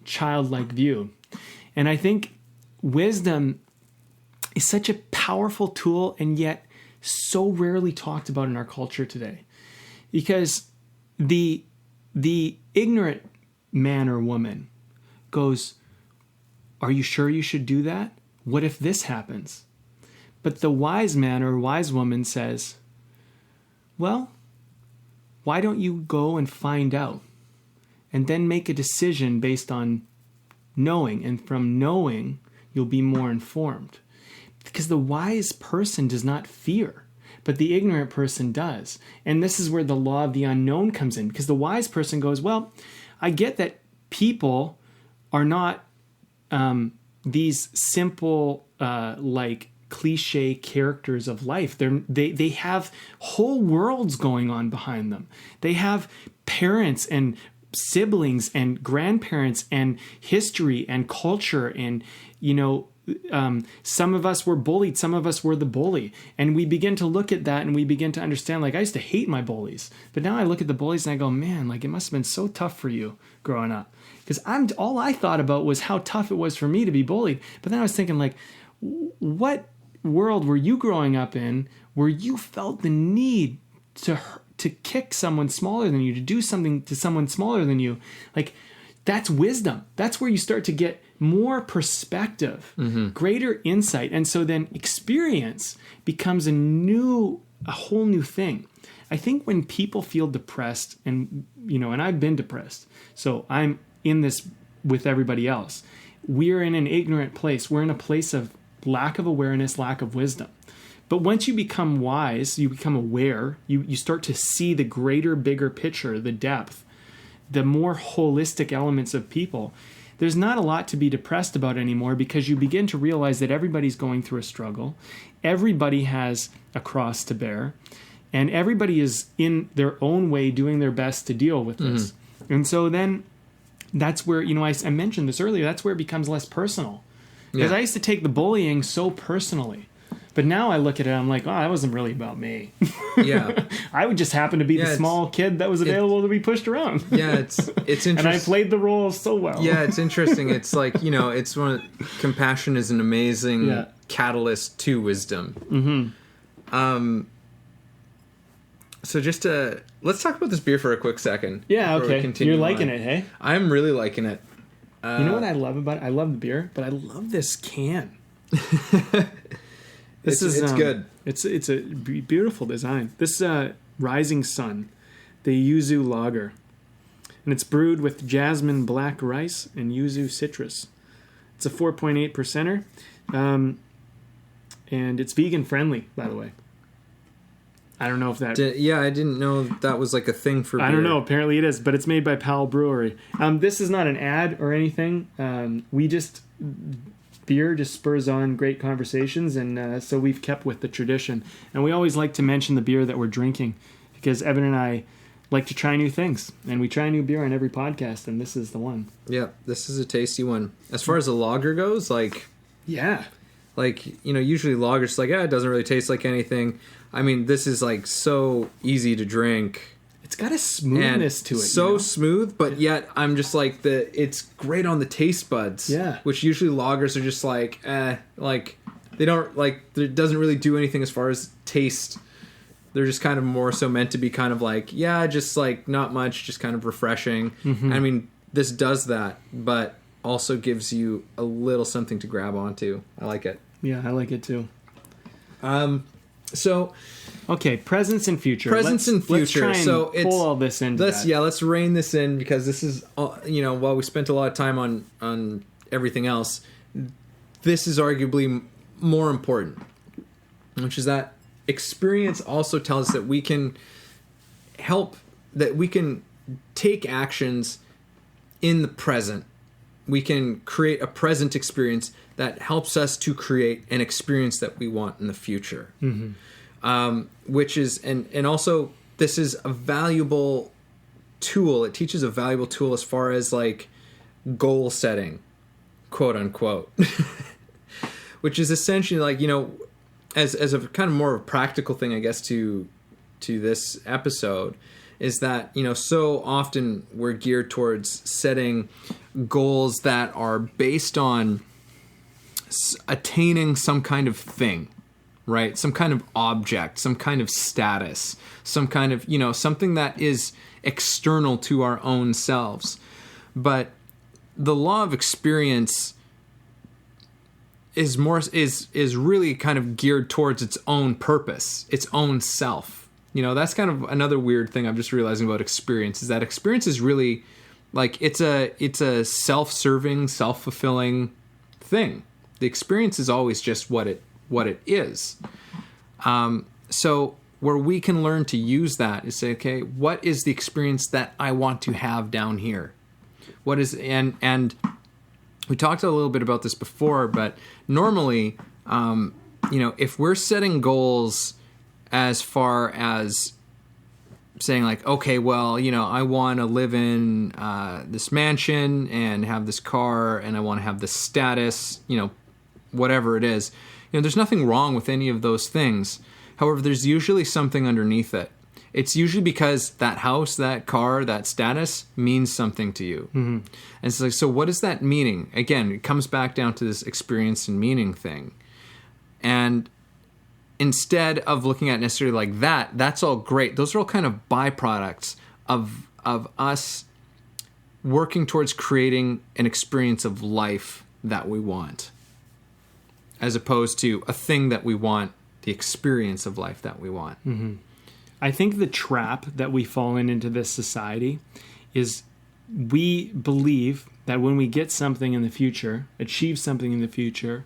childlike view. And I think wisdom is such a powerful tool and yet so rarely talked about in our culture today. Because the ignorant man or woman goes, are you sure you should do that? What if this happens? But the wise man or wise woman says, well, why don't you go and find out and then make a decision based on knowing, and from knowing you'll be more informed. Because the wise person does not fear, but the ignorant person does. And this is where the law of the unknown comes in, because the wise person goes, well, I get that people are not these simple, like cliche characters of life. They have whole worlds going on behind them. They have parents and siblings and grandparents and history and culture, and some of us were bullied, some of us were the bully, and we begin to look at that and we begin to understand, like, I used to hate my bullies, but now I look at the bullies and I go, man, like, it must have been so tough for you growing up, because all I thought about was how tough it was for me to be bullied. But then I was thinking, like, what world were you growing up in where you felt the need to kick someone smaller than you, to do something to someone smaller than you? Like, that's wisdom. That's where you start to get more perspective, greater insight. And so then experience becomes a whole new thing. I think when people feel depressed, and I've been depressed, so I'm in this with everybody else. We're in an ignorant place. We're in a place of lack of awareness, lack of wisdom. But once you become wise, you become aware, you start to see the greater, bigger picture, the depth, the more holistic elements of people. There's not a lot to be depressed about anymore, because you begin to realize that everybody's going through a struggle. Everybody has a cross to bear, and everybody is in their own way doing their best to deal with this. And so then that's where, I mentioned this earlier, that's where it becomes less personal. Because I used to take the bullying so personally. But now I look at it, I'm like, oh, that wasn't really about me. Yeah. I would just happen to be the small kid that was available to be pushed around. Yeah, it's interesting. And I played the role so well. Yeah, it's interesting. It's like, it's compassion is an amazing catalyst to wisdom. So let's talk about this beer for a quick second. Yeah, okay. You're liking it, hey? I'm really liking it. You know what I love about it? I love the beer, but I love this can. It's good. It's a beautiful design. This Rising Sun, the yuzu lager, and it's brewed with jasmine black rice and yuzu citrus. It's a 4.8%er, and it's vegan friendly, by the way. I don't know if that... I didn't know that was like a thing for beer. I don't know. Apparently it is, but it's made by Powell Brewery. This is not an ad or anything. Beer just spurs on great conversations, and so we've kept with the tradition. And we always like to mention the beer that we're drinking, because Evan and I like to try new things, and we try new beer on every podcast, and this is the one. Yeah, this is a tasty one. As far as a lager goes, yeah, usually lagers it doesn't really taste like anything. I mean, this is so easy to drink. It's got a smoothness to it. So smooth, but yet I'm just it's great on the taste buds. Yeah. Which usually lagers are just they don't it doesn't really do anything as far as taste. They're just kind of more so meant to be kind of just not much, just kind of refreshing. Mm-hmm. I mean, this does that, but also gives you a little something to grab onto. I like it. Yeah, I like it too. So, okay, presence and future. Let's try and so pull all this in. Let's rein this in, because this is while we spent a lot of time on everything else, this is arguably more important, which is that experience also tells us that we can take actions in the present. We can create a present experience that helps us to create an experience that we want in the future. Mm-hmm. Which is, and also this is a valuable tool. It teaches a valuable tool as far as goal setting, quote unquote, which is essentially as a kind of more of a practical thing, I guess, to this episode, is that, so often we're geared towards setting goals that are based on attaining some kind of thing, right? Some kind of object, some kind of status, some kind of, something that is external to our own selves. But the law of experience is really kind of geared towards its own purpose, its own self. That's kind of another weird thing I'm just realizing about experience, is that experience is really it's a self-serving, self-fulfilling thing. The experience is always just what it is. So where we can learn to use that is say, okay, what is the experience that I want to have down here? What is, and we talked a little bit about this before, but normally, if we're setting goals as far as saying okay, well, I want to live in this mansion and have this car, and I want to have this status, whatever it is, there's nothing wrong with any of those things. However, there's usually something underneath it. It's usually because that house, that car, that status means something to you. Mm-hmm. And it's so what is that meaning? Again, it comes back down to this experience and meaning thing. And instead of looking at necessarily that's all great. Those are all kind of byproducts of us working towards creating an experience of life that we want, as opposed to a thing that we want, the experience of life that we want. Mm-hmm. I think the trap that we fall into this society is we believe that when we get something in the future, achieve something in the future,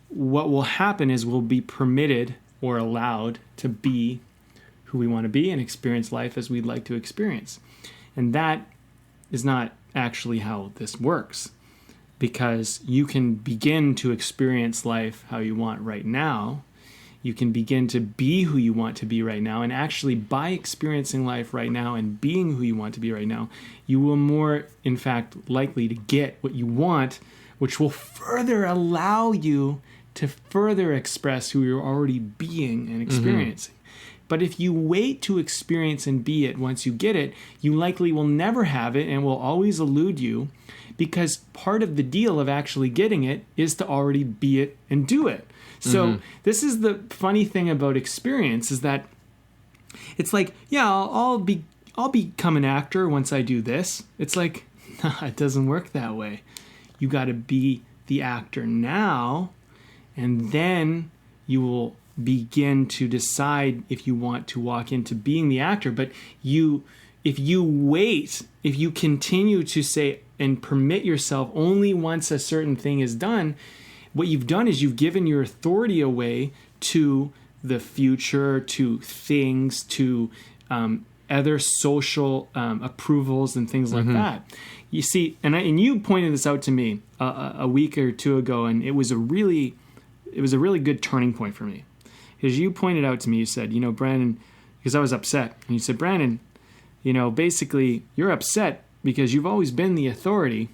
what will happen is we'll be permitted or allowed to be who we want to be and experience life as we'd like to experience. And that is not actually how this works, because you can begin to experience life how you want right now. You can begin to be who you want to be right now, and actually by experiencing life right now and being who you want to be right now, you will more, in fact, likely to get what you want, which will further allow you to further express who you're already being and experiencing. Mm-hmm. But if you wait to experience and be it once you get it, you likely will never have it and will always elude you, because part of the deal of actually getting it is to already be it and do it. So this is the funny thing about experience, is that it's I'll become an actor once I do this. It's nah, it doesn't work that way. You got to be the actor now, and then you will begin to decide if you want to walk into being the actor. But if you continue to say and permit yourself only once a certain thing is done, what you've done is you've given your authority away to the future, to things, to other social approvals and things like that. You see, and you pointed this out to me a week or two ago, and it was a really good turning point for me. Because you pointed out to me, you said, Brandon, because I was upset, and you said, Brandon, basically you're upset because you've always been the authority,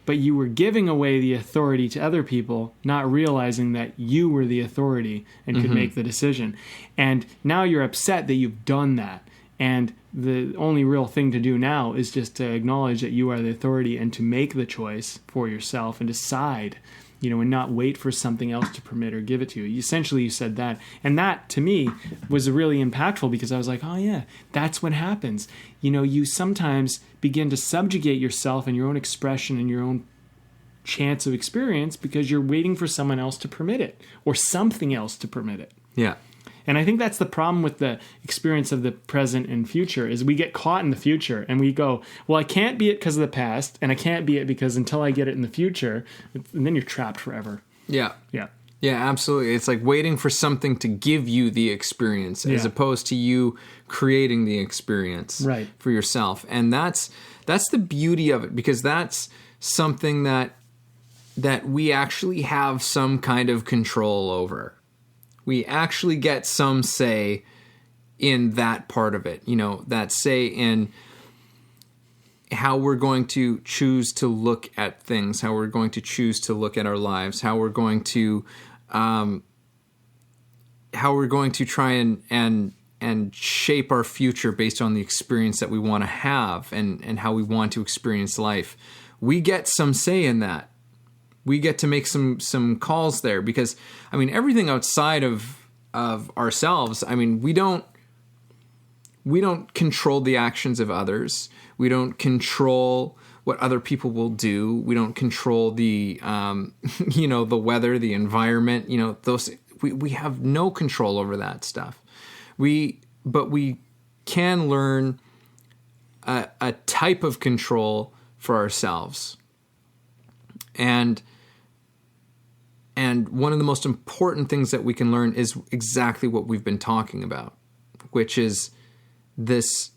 but you were giving away the authority to other people, not realizing that you were the authority and could make the decision. And now you're upset that you've done that. And the only real thing to do now is just to acknowledge that you are the authority and to make the choice for yourself and decide, and not wait for something else to permit or give it to you. Essentially, you said that. And that, to me, was really impactful because I was like, oh, yeah, that's what happens. You sometimes begin to subjugate yourself and your own expression and your own chance of experience because you're waiting for someone else to permit it or something else to permit it. Yeah. And I think that's the problem with the experience of the present and future is we get caught in the future and we go, well, I can't be it because of the past and I can't be it because until I get it in the future, and then you're trapped forever. Yeah. Yeah. Yeah, absolutely. It's like waiting for something to give you the experience as opposed to you creating the experience for yourself. And that's the beauty of it because that's something that we actually have some kind of control over. We actually get some say in that part of it, that say in how we're going to choose to look at things, how we're going to choose to look at our lives, how we're going to try and shape our future based on the experience that we want to have and how we want to experience life. We get some say in that. We get to make some calls there because, everything outside of ourselves, we don't control the actions of others. We don't control what other people will do. We don't control the, the weather, the environment, those, we have no control over that stuff. But we can learn a type of control for ourselves. And one of the most important things that we can learn is exactly what we've been talking about, which is this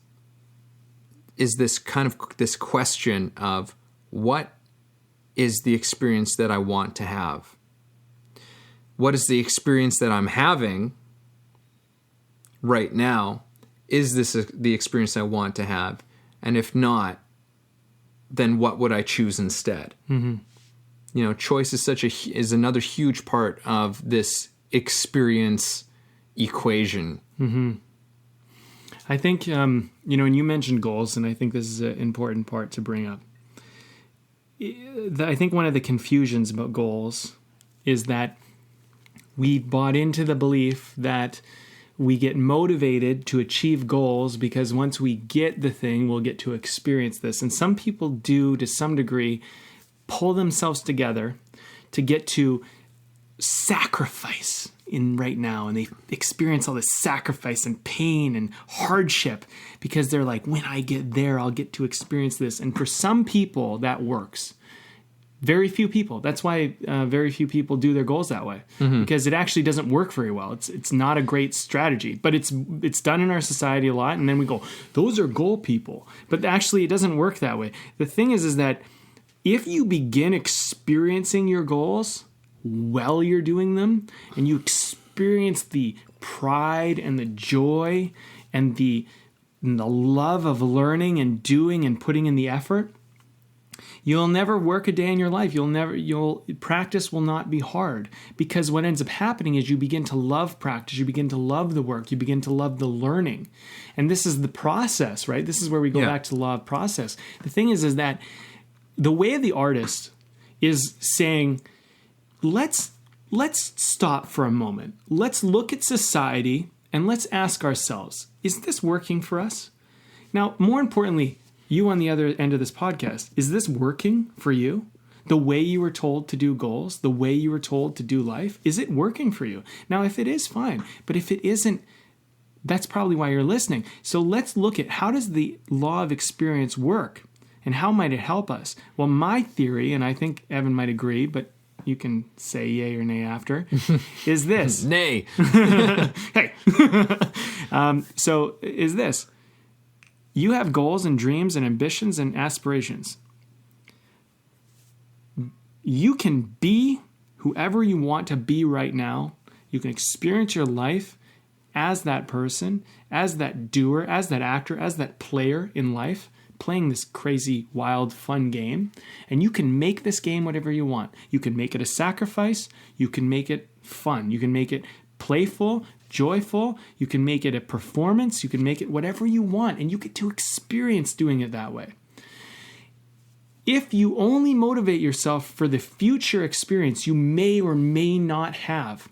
question of what is the experience that I want to have? What is the experience that I'm having right now? Is this the experience I want to have? And if not, then what would I choose instead? Mm-hmm. Choice is another huge part of this experience equation. Mm-hmm. I think, and you mentioned goals, and I think this is an important part to bring up. I think one of the confusions about goals is that we bought into the belief that we get motivated to achieve goals because once we get the thing, we'll get to experience this. And some people do, to some degree, pull themselves together to get to sacrifice in right now, and they experience all this sacrifice and pain and hardship because they're like, when I get there, I'll get to experience this. And for some people, that works. Very few people. That's why very few people do their goals that way, because it actually doesn't work very well. It's not a great strategy, but it's done in our society a lot. And then we go, those are goal people. But actually, it doesn't work that way. The thing is that if you begin experiencing your goals while you're doing them, and you experience the pride and the joy and the love of learning and doing and putting in the effort, you'll never work a day in your life. Practice will not be hard, because what ends up happening is you begin to love practice. You begin to love the work. You begin to love the learning. And this is the process, right? This is where we go back to the law of process. The thing is that the way of the artist is saying, let's stop for a moment. Let's look at society and let's ask ourselves, is this working for us? Now, more importantly, you on the other end of this podcast, is this working for you? The way you were told to do goals, the way you were told to do life, is it working for you? Now, if it is, fine. But if it isn't, that's probably why you're listening. So let's look at, how does the law of experience work? And how might it help us? Well, my theory, and I think Evan might agree, but you can say yay or nay after, is this. Nay. Hey. So is this. You have goals and dreams and ambitions and aspirations. You can be whoever you want to be right now. You can experience your life as that person, as that doer, as that actor, as that player in life, playing this crazy, wild, fun game. And you can make this game whatever you want. You can make it a sacrifice. You can make it fun. You can make it playful, joyful. You can make it a performance. You can make it whatever you want. And you get to experience doing it that way. If you only motivate yourself for the future experience you may or may not have,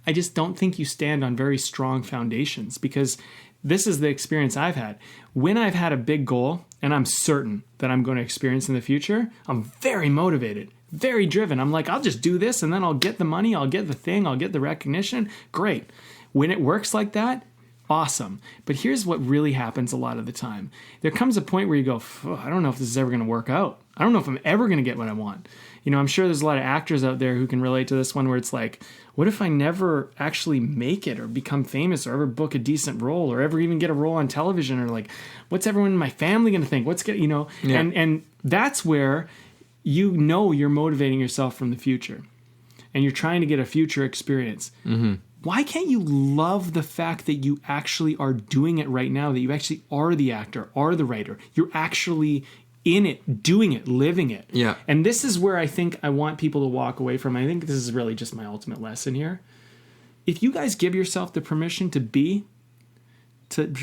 I just don't think you stand on very strong foundations, because this is the experience I've had. When I've had a big goal and I'm certain that I'm going to experience in the future, I'm very motivated, very driven. I'm like, I'll just do this and then I'll get the money, I'll get the thing, I'll get the recognition. Great. When it works like that, awesome. But here's what really happens a lot of the time. There comes a point where you go, I don't know if this is ever going to work out. I don't know if I'm ever going to get what I want. You know, I'm sure there's a lot of actors out there who can relate to this one, where it's like, what if I never actually make it or become famous or ever book a decent role or ever even get a role on television? Or like, what's everyone in my family going to think? Yeah. And that's where you're motivating yourself from the future and you're trying to get a future experience. Mm-hmm. Why can't you love the fact that you actually are doing it right now, that you actually are the actor, are the writer? You're actually in it, doing it, living it. Yeah. And this is where I think I want people to walk away from. I think this is really just my ultimate lesson here. If you guys give yourself the permission to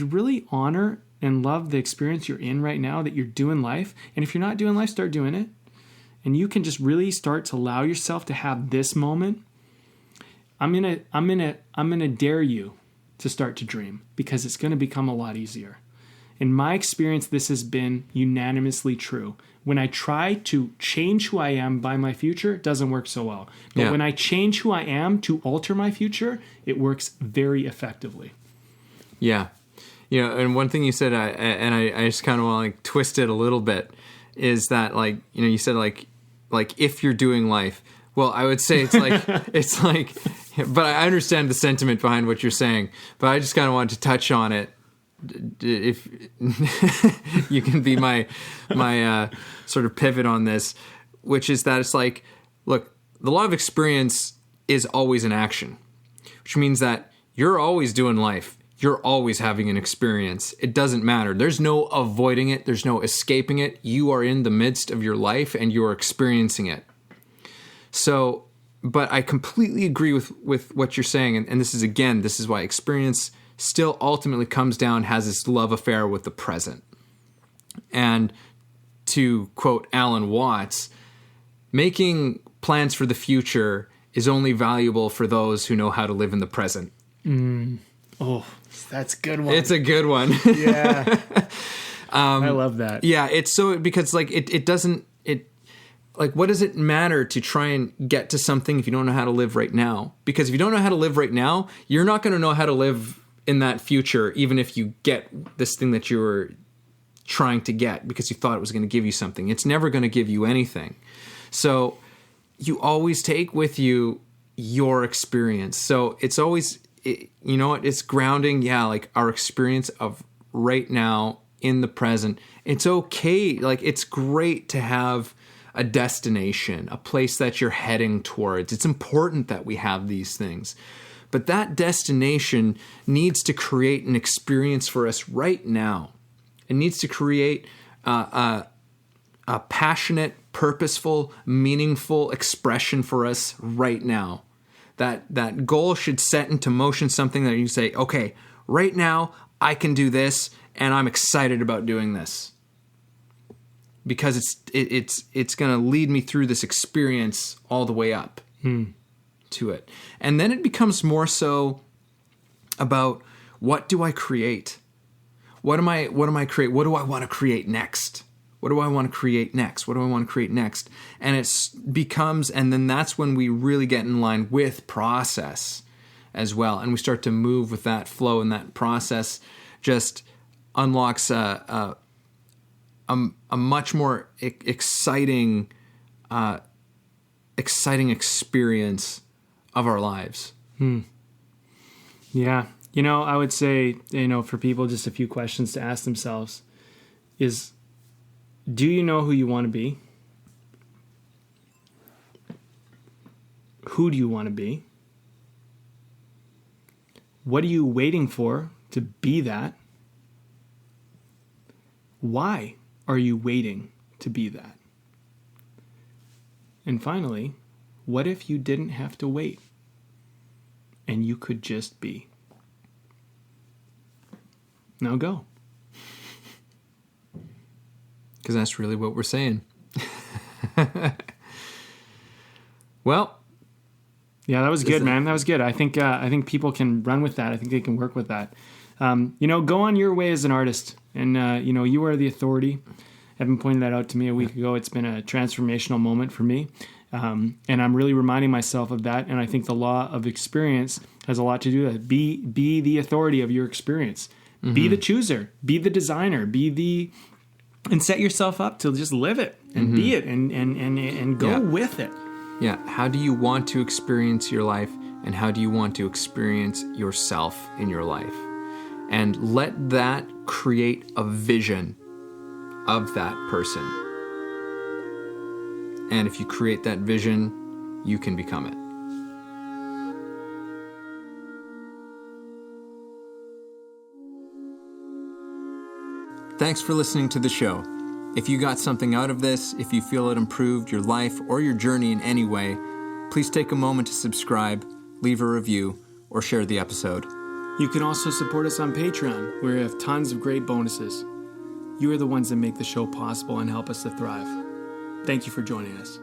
really honor and love the experience you're in right now, that you're doing life, and if you're not doing life, start doing it. And you can just really start to allow yourself to have this moment. I'm gonna dare you to start to dream, because it's gonna become a lot easier. In my experience, this has been unanimously true. When I try to change who I am by my future, it doesn't work so well. But when I change who I am to alter my future, it works very effectively. Yeah. You know, and one thing you said, I just kind of want to like twist it a little bit, is that like, you know, you said like if you're doing life. Well, I would say it's like, but I understand the sentiment behind what you're saying, but I just kind of wanted to touch on it. If you can be my sort of pivot on this, which is that it's like, look, the law of experience is always in action, which means that you're always doing life. You're always having an experience. It doesn't matter. There's no avoiding it. There's no escaping it. You are in the midst of your life and you're experiencing it. So, but I completely agree with what you're saying. And this is why experience still ultimately comes down, has this love affair with the present. And to quote Alan Watts, making plans for the future is only valuable for those who know how to live in the present. Oh, that's a good one. It's a good one. Yeah. I love that. Yeah, it's so, because like it doesn't, like, what does it matter to try and get to something if you don't know how to live right now? Because if you don't know how to live right now, you're not going to know how to live in that future, even if you get this thing that you were trying to get because you thought it was going to give you something. It's never going to give you anything. So you always take with you your experience. So it's always, you know what, it's grounding. Yeah, like our experience of right now in the present. It's okay. Like, it's great to have a destination, a place that you're heading towards. It's important that we have these things. But that destination needs to create an experience for us right now. It needs to create a passionate, purposeful, meaningful expression for us right now. That goal should set into motion something that you say, okay, right now I can do this, and I'm excited about doing this. Because it's going to lead me through this experience all the way up to it. And then it becomes more so about, what do I create? What do I create? What do I want to create next? What do I want to create next? What do I want to create next? And it becomes, and then that's when we really get in line with process as well. And we start to move with that flow, and that process just unlocks a much more exciting exciting experience of our lives. Yeah. I would say, for people, just a few questions to ask themselves is, do you know who you want to be? Who do you want to be? What are you waiting for to be that? Why are you waiting to be that? And finally, what if you didn't have to wait and you could just be? Now go. Because that's really what we're saying. Well, yeah, that was good, man. That was good. I think people can run with that. I think they can work with that. Go on your way as an artist, and you are the authority. Evan pointed that out to me a week ago. It's been a transformational moment for me, and I'm really reminding myself of that. And I think the law of experience has a lot to do with that. Be the authority of your experience. Mm-hmm. Be the chooser. Be the designer. And set yourself up to just live it and be it and go with it. Yeah. How do you want to experience your life, and how do you want to experience yourself in your life? And let that create a vision of that person. And if you create that vision, you can become it. Thanks for listening to the show. If you got something out of this, if you feel it improved your life or your journey in any way, please take a moment to subscribe, leave a review, or share the episode. You can also support us on Patreon, where we have tons of great bonuses. You are the ones that make the show possible and help us to thrive. Thank you for joining us.